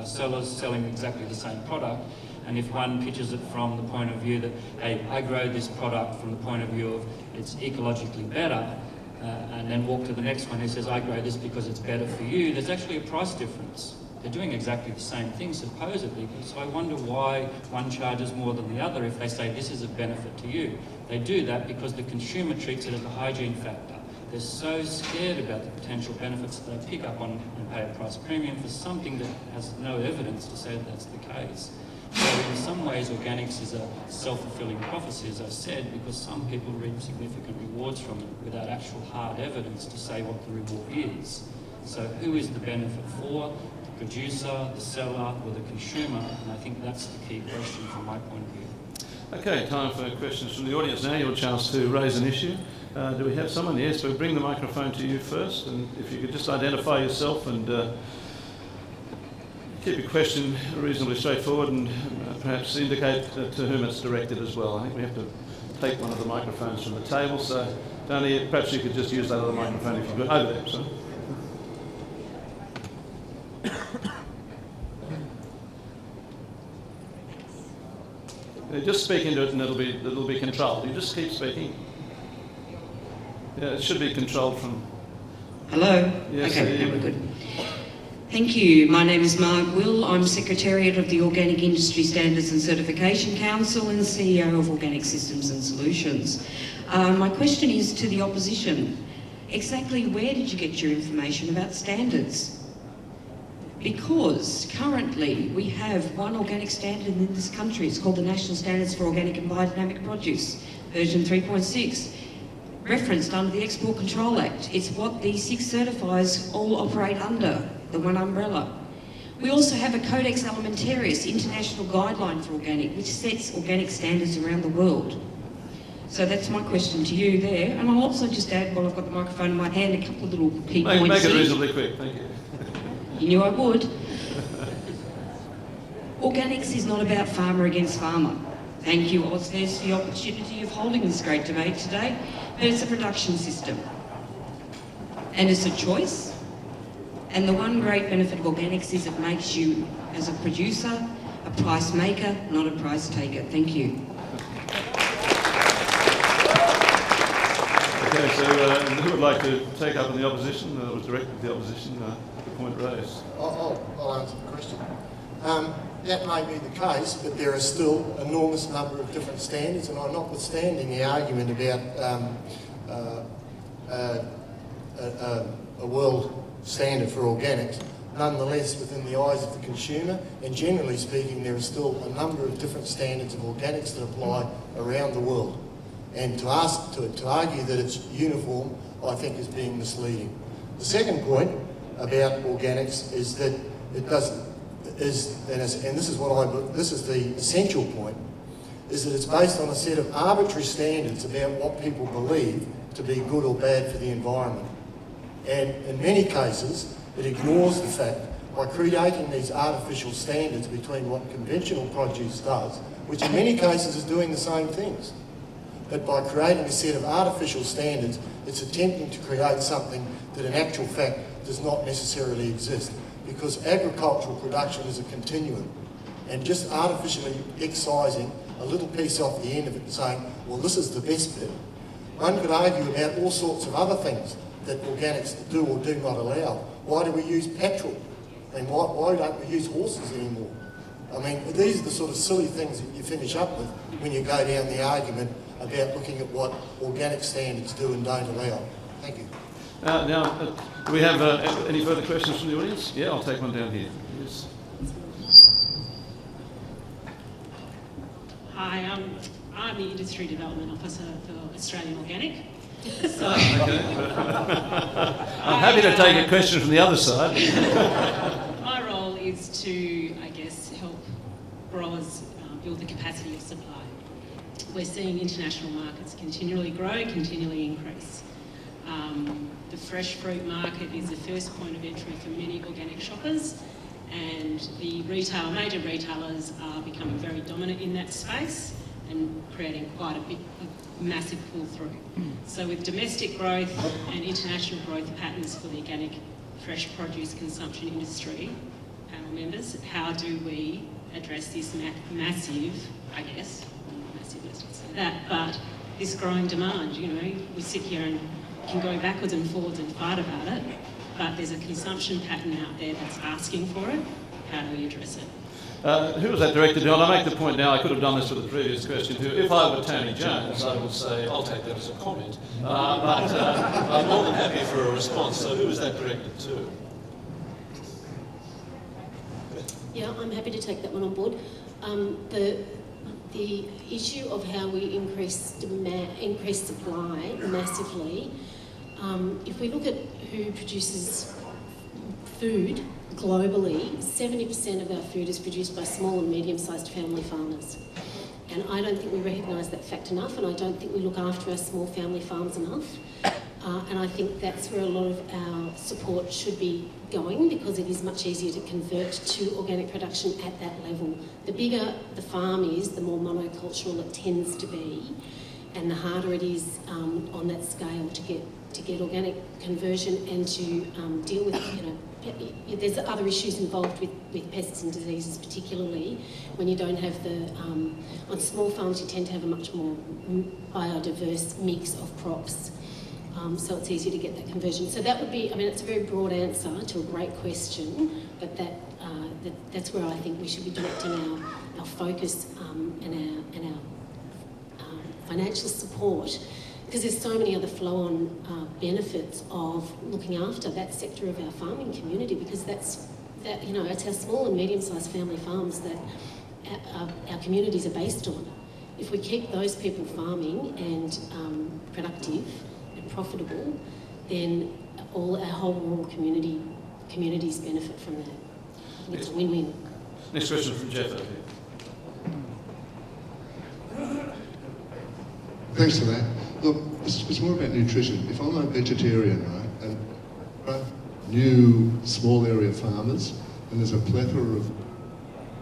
sellers selling exactly the same product, and if one pitches it from the point of view that, hey, I grow this product from the point of view of it's ecologically better, and then walk to the next one who says I grow this because it's better for you, there's actually a price difference. They're doing exactly the same thing supposedly, so I wonder why one charges more than the other if they say this is a benefit to you. They do that because the consumer treats it as a hygiene factor. They're so scared about the potential benefits that they pick up on and pay a price premium for something that has no evidence to say that that's the case. So in some ways organics is a self-fulfilling prophecy, as I said, because some people reap significant rewards from it without actual hard evidence to say what the reward is. So who is the benefit for? The producer, the seller, or the consumer? And I think that's the key question from my point of view.
Okay, time for questions from the audience now. Your chance to raise an issue. Do we have someone? Yes, we'll bring the microphone to you first, and if you could just identify yourself and keep your question reasonably straightforward and perhaps indicate to whom it's directed as well. I think we have to take one of the microphones from the table, so Tony, perhaps you could just use that other microphone if you've got over there. So. Just speak into it and it'll be controlled. You just keep speaking. Yeah, it should be controlled from...
Hello?
Yes,
okay, now we're good. Thank you. My name is Mark Will. I'm Secretariat of the Organic Industry Standards and Certification Council and CEO of Organic Systems and Solutions. My question is to the opposition. Exactly where did you get your information about standards? Because currently we have one organic standard in this country. It's called the National Standards for Organic and Biodynamic Produce, version 3.6, referenced under the Export Control Act. It's what the 6 certifiers all operate under, the one umbrella. We also have a Codex Alimentarius, international guideline for organic, which sets organic standards around the world. So that's my question to you there. And I'll also just add, while I've got the microphone in my hand, a couple of little key points.
Make it reasonably quick, thank you.
You knew I would. Organics is not about farmer against farmer. Thank you, AUSVEG, for the opportunity of holding this great debate today. But it's a production system. And it's a choice. And the one great benefit of organics is it makes you, as a producer, a price maker, not a price taker. Thank you.
Okay, so who would like to take up on the opposition? That was directed to the opposition, the point raised.
I'll answer the question. That may be the case, but there are still an enormous number of different standards, and I'm notwithstanding the argument about a world standard for organics. Nonetheless, within the eyes of the consumer, and generally speaking, there are still a number of different standards of organics that apply around the world. And to argue that it's uniform, I think is being misleading. The second point about organics is that it doesn't, this is the essential point, is that it's based on a set of arbitrary standards about what people believe to be good or bad for the environment. And in many cases, it ignores the fact, by creating these artificial standards between what conventional produce does, which in many cases is doing the same things, but by creating a set of artificial standards, it's attempting to create something that in actual fact does not necessarily exist, because agricultural production is a continuum, and just artificially excising a little piece off the end of it and saying, well, this is the best bit. One could argue about all sorts of other things that organics do or do not allow. Why do we use petrol? I mean, why don't we use horses anymore? I mean, these are the sort of silly things that you finish up with when you go down the argument about looking at what organic standards do and don't allow. Thank you.
Do we have any further questions from the audience? Yeah, I'll take one down here. Yes.
Hi, I'm the Industry Development Officer for Australian Organic. So,
Okay. I'm happy to take a question from the other side.
my role is to, I guess, help growers build the capacity of supply. We're seeing international markets continually grow, continually increase. The fresh fruit market is the first point of entry for many organic shoppers, and the major retailers are becoming very dominant in that space and creating quite a massive pull-through. So with domestic growth and international growth patterns for the organic fresh produce consumption industry, panel members, how do we address this massive, I guess, massive, let's not say that, but this growing demand? You know, we sit here and can go backwards and forwards and fight about it, but there's a consumption pattern out there that's asking for it. How do we address it?
Who was that directed to? And I make the point now, I could have done this with the previous question too. If I were Tony Jones, I would say, I'll take that as a comment. But I'm more than happy for a response. So who was that directed to?
Yeah, I'm happy to take that one on board. The issue of how we increase supply massively, if we look at who produces food globally, 70% of our food is produced by small and medium-sized family farmers. And I don't think we recognise that fact enough, and I don't think we look after our small family farms enough. And I think that's where a lot of our support should be going, because it is much easier to convert to organic production at that level. The bigger the farm is, the more monocultural it tends to be, and the harder it is on that scale to get organic conversion and to deal with, you know, there's other issues involved with pests and diseases, particularly when you don't have the, on small farms you tend to have a much more biodiverse mix of crops. So it's easier to get that conversion. So that would be, I mean, it's a very broad answer to a great question, but that's where I think we should be directing our focus and our financial support, because there's so many other flow-on benefits of looking after that sector of our farming community, because you know, it's our small and medium-sized family farms that our communities are based on. If we keep those people farming and productive and profitable, then our whole rural communities benefit from that. I think it's a win-win.
Next question from Jeff.
Thanks for that. Look, it's more about nutrition. If I'm a vegetarian, right, and new small area farmers, and there's a plethora of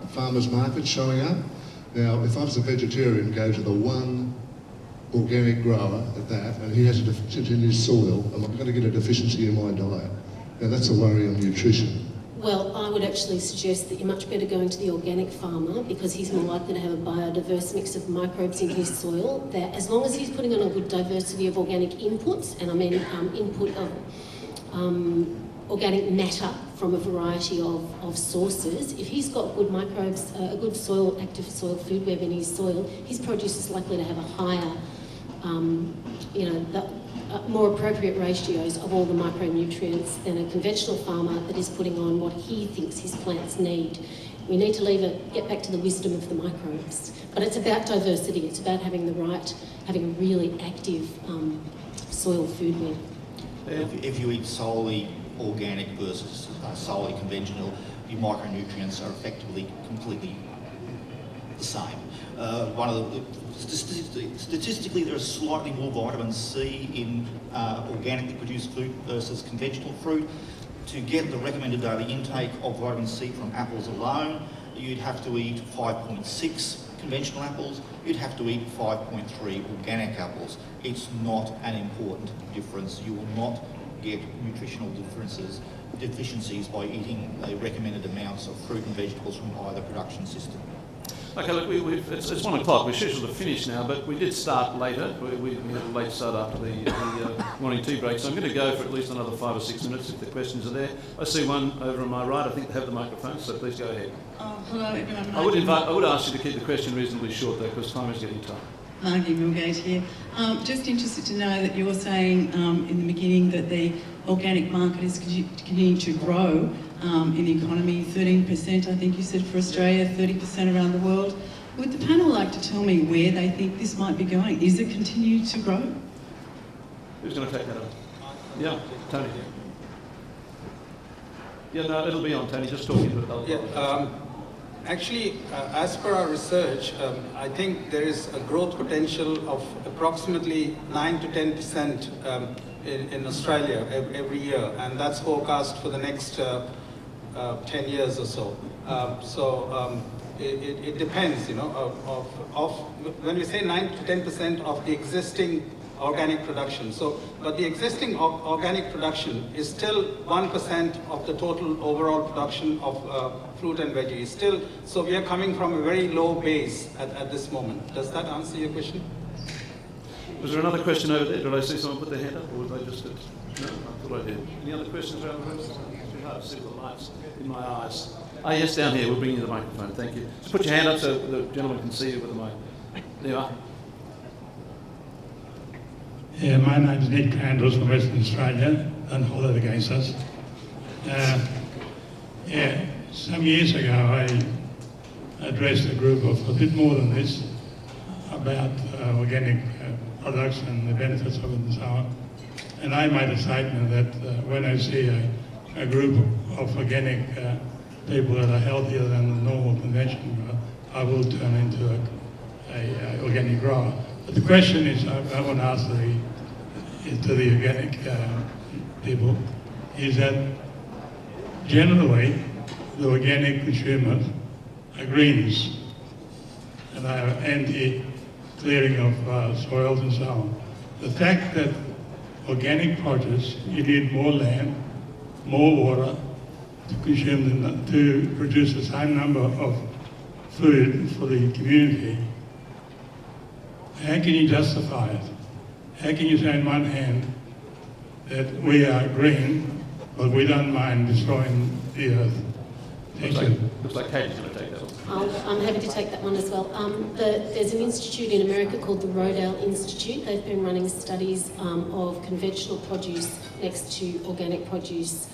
farmers markets showing up. Now, if I was a vegetarian, go to the one organic grower at that, and he has a deficiency in his soil, am I going to get a deficiency in my diet? Now, that's a worry on nutrition.
Well, I would actually suggest that you're much better going to the organic farmer, because he's more likely to have a biodiverse mix of microbes in his soil, that as long as he's putting on a good diversity of organic inputs, and I mean input of organic matter from a variety of sources, if he's got good microbes, a good soil, active soil food web in his soil, his produce is likely to have a higher, more appropriate ratios of all the micronutrients than a conventional farmer that is putting on what he thinks his plants need. We need to get back to the wisdom of the microbes. But it's about diversity. It's about having a really active soil food web.
If you eat solely organic versus solely conventional, your micronutrients are effectively completely the same. Statistically, there is slightly more vitamin C in organically produced fruit versus conventional fruit. To get the recommended daily intake of vitamin C from apples alone, you'd have to eat 5.6 conventional apples, you'd have to eat 5.3 organic apples. It's not an important difference. You will not get nutritional deficiencies by eating the recommended amounts of fruit and vegetables from either production system.
Okay, look, it's 1 o'clock. We're scheduled to finish now, but we did start later. We had a late start after the morning tea break, so I'm going to go for at least another 5 or 6 minutes if the questions are there. I see one over on my right. I think they have the microphone, so please go ahead.
Hello, everyone.
I would ask you to keep the question reasonably short, though, because time is getting tight.
Margie Milgate here. Just interested to know that you're saying in the beginning that the organic market is continuing to grow in the economy, 13% I think you said for Australia, 30% around the world. Would the panel like to tell me where they think this might be going? Is it continuing to grow?
Who's going to take that on? Yeah, Tony. Yeah, no, it'll be on, Tony. Just talking to it.
Actually, as per our research, I think there is a growth potential of approximately 9 to 10% in Australia every year, and that's forecast for the next 10 years or so. It depends, you know, when we say 9 to 10% of the existing organic production. But the existing organic production is still 1% of the total overall production of fruit and veggies. Still, so we are coming from a very low base at this moment. Does that answer your question?
Was there another question over there? Did I see someone put their hand up, or was they just... No, I thought I did. Any other questions around the room? It's too hard to see the lights in my eyes. Oh, yes, down here. We'll bring you the microphone. Thank you. Just put your hand up so the gentleman can see you with the mic. There you are.
Yeah, my name's Nick Crandles from Western Australia. Don't hold that against us. Some years ago I addressed a group of a bit more than this about organic products and the benefits of it and so on. And I made a statement that when I see a group of organic people that are healthier than the normal conventional grower, I will turn into a organic grower. But the question is, I want to ask to the organic people, is that generally the organic consumers are greenies and they are anti-clearing of soils and so on. The fact that organic produce, you need more land, more water to consume, to produce the same number of food for the community, how can you justify it? How can you say on one hand that we are green, but we don't mind destroying the earth?
Looks like Katie's going to take that one.
I'm happy to take that one as well. There's an institute in America called the Rodale Institute. They've been running studies of conventional produce next to organic produce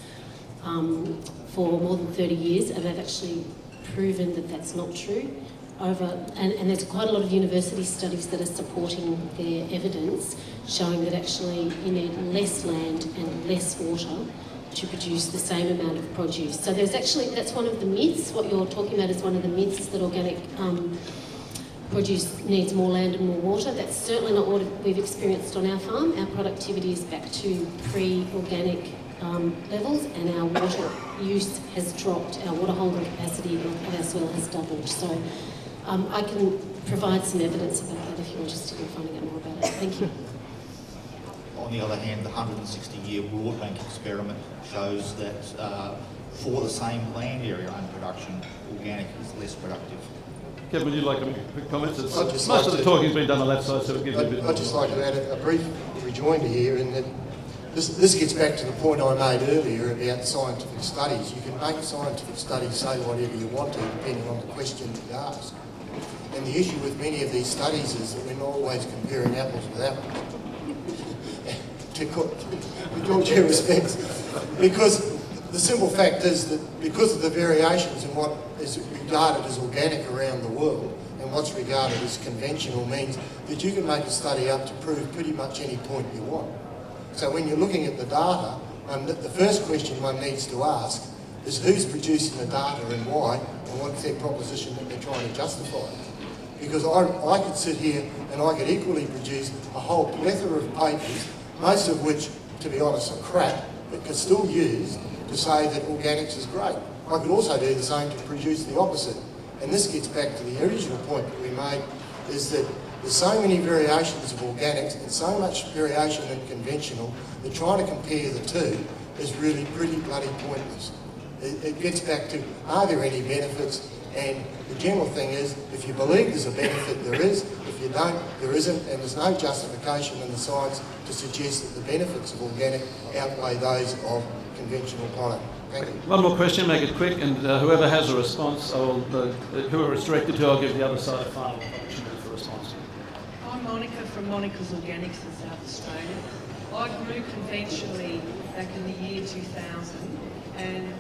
for more than 30 years, and they've actually proven that that's not true. And there's quite a lot of university studies that are supporting their evidence, showing that actually you need less land and less water to produce the same amount of produce. So there's actually, that's one of the myths. What you're talking about is one of the myths, that organic produce needs more land and more water. That's certainly not what we've experienced on our farm. Our productivity is back to pre-organic levels, and our water use has dropped. Our water holding capacity of our soil has doubled. So I can provide some evidence about that if you're interested in finding out more about it. Thank you.
On the other hand, the 160-year Broadbank experiment shows that for the same land area under production, organic is less productive.
Kevin, would you like to make a quick comment? Most
like
of the talking has been done on that side, so we'll give you a bit more.
I'd just like to add a brief rejoinder here, in that this gets back to the point I made earlier about scientific studies. You can make scientific studies say whatever you want to, depending on the question that you ask. And the issue with many of these studies is that we're not always comparing apples with apples. With all due respect, because the simple fact is that because of the variations in what is regarded as organic around the world and what's regarded as conventional, means that you can make a study up to prove pretty much any point you want. So when you're looking at the data, the first question one needs to ask is who's producing the data and why, and what's their proposition that they're trying to justify. Because I could sit here and I could equally produce a whole plethora of papers, most of which, to be honest, are crap, but could still use to say that organics is great. I could also do the same to produce the opposite. And this gets back to the original point that we made, is that there's so many variations of organics and so much variation in conventional that trying to compare the two is really pretty bloody pointless. It gets back to, are there any benefits? And the general thing is, if you believe there's a benefit, there is. If you don't, there isn't. And there's no justification in the science to suggest that the benefits of organic outweigh those of conventional product. Thank you.
One more question, make it quick, and whoever has a response, whoever it's directed to, I'll give the other side a final opportunity for a response.
I'm Monica from Monica's Organics in South Australia. I grew conventionally back in the year 2000, and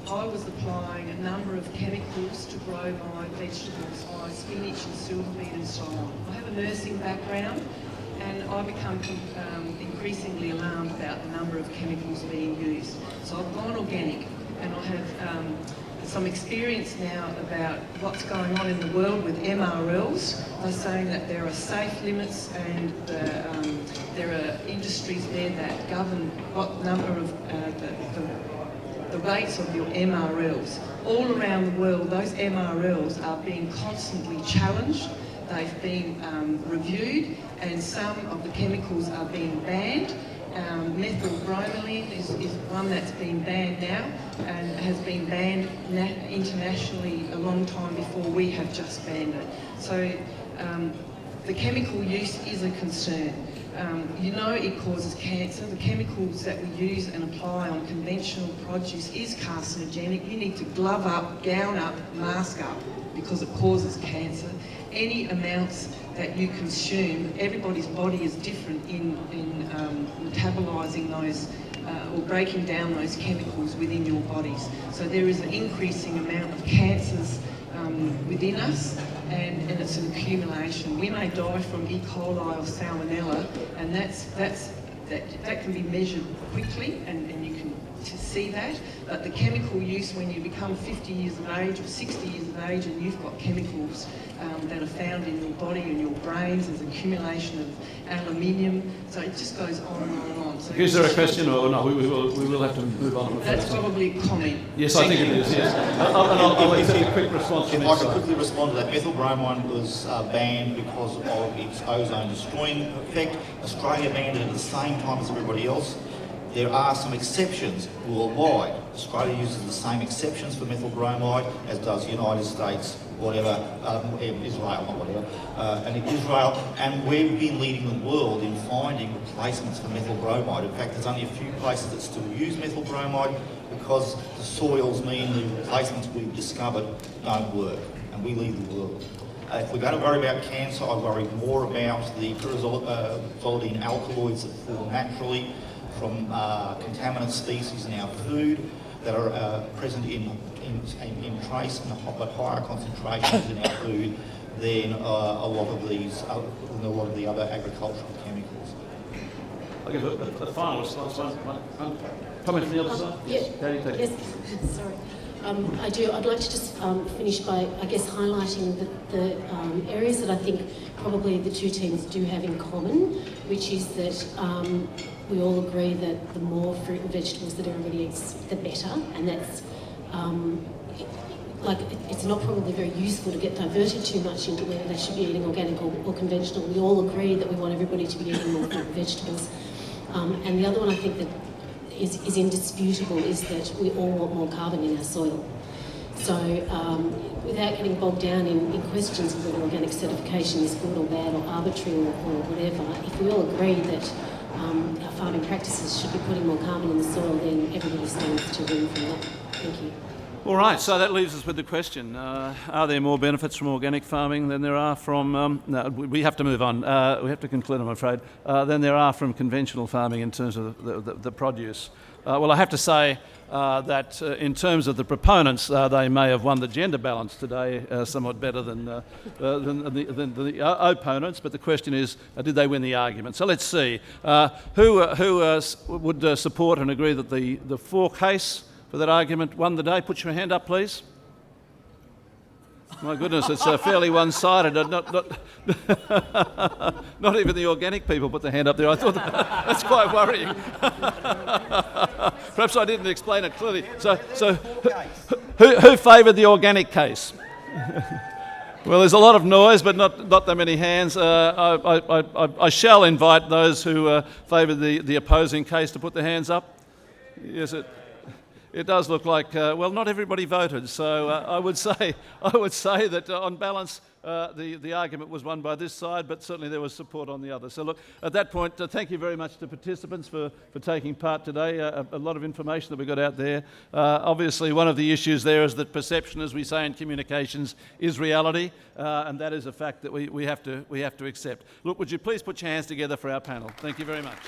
I was applying a number of chemicals to grow my vegetables, my spinach and silverbeet and so on. I have a nursing background, and I become increasingly alarmed about the number of chemicals being used. So I've gone organic, and I have some experience now about what's going on in the world with MRLs. They're saying that there are safe limits and there are industries there that govern what number of the rates of your MRLs. All around the world, those MRLs are being constantly challenged. They've been reviewed, and some of the chemicals are being banned. Methyl bromelain is one that's been banned now and has been banned internationally a long time before we have just banned it. So the chemical use is a concern. You know it causes cancer. The chemicals that we use and apply on conventional produce is carcinogenic. You need to glove up, gown up, mask up, because it causes cancer. Any amounts that you consume, everybody's body is different in metabolising those or breaking down those chemicals within your bodies. So there is an increasing amount of cancers within us, and it's an accumulation. We may die from E. coli or salmonella, and that can be measured quickly, and you can see that. But the chemical use, when you become 50 years of age or 60 years of age and you've got chemicals that are found in your body and your brains, there's accumulation of aluminium, so it just goes on and on and on. So
is there a question or no? We will have to move on.
That's probably a comment.
Yes, I think it is, yes. I'll accept a quick response.
If I could quickly respond to that. Methyl bromide was banned because of its ozone destroying effect. Australia banned it at the same time as everybody else. There are some exceptions worldwide. Australia uses the same exceptions for methyl bromide as does the United States, whatever, Israel, not whatever, and Israel, and we've been leading the world in finding replacements for methyl bromide. In fact, there's only a few places that still use methyl bromide because the soils mean the replacements we've discovered don't work, and we lead the world. If we're going to worry about cancer, I worry more about the pyrazolidine alkaloids that form naturally from contaminant species in our food that are present in trace but higher concentrations in our food than a lot of the other agricultural chemicals.
I'll give a final response. One comment from the other side?
Yeah.
Yes.
Sorry. I'd like to just finish by, I guess, highlighting the areas that I think probably the two teams do have in common, which is that we all agree that the more fruit and vegetables that everybody eats, the better, and that's it's not probably very useful to get diverted too much into whether they should be eating organic or conventional. We all agree that we want everybody to be eating more fruit and vegetables. And the other one I think that is indisputable is that we all want more carbon in our soil. So without getting bogged down in questions of whether organic certification is good or bad or arbitrary or whatever, if we all agree that our farming practices should be putting more carbon in the soil, then everybody stands to win from that. Thank you.
All right, so that leaves us with the question, are there more benefits from organic farming than there are from, no, we have to move on, we have to conclude I'm afraid, than there are from conventional farming in terms of the produce. Well, I have to say that in terms of the proponents, they may have won the gender balance today somewhat better than the opponents, but the question is, did they win the argument? So let's see. Who would support and agree that the for case for that argument won the day? Put your hand up, please. My goodness, it's fairly one-sided. Not even the organic people put their hand up there. I thought that's quite worrying. Perhaps I didn't explain it clearly. So who favoured the organic case? Well, there's a lot of noise, but not that many hands. I shall invite those who favoured the opposing case to put their hands up. Yes, it does look like, well, not everybody voted, so I would say that on balance, the argument was won by this side, but certainly there was support on the other. So look, at that point, thank you very much to participants for taking part today. A lot of information that we got out there. Obviously, one of the issues there is that perception, as we say in communications, is reality, and that is a fact that we have to accept. Look, would you please put your hands together for our panel? Thank you very much.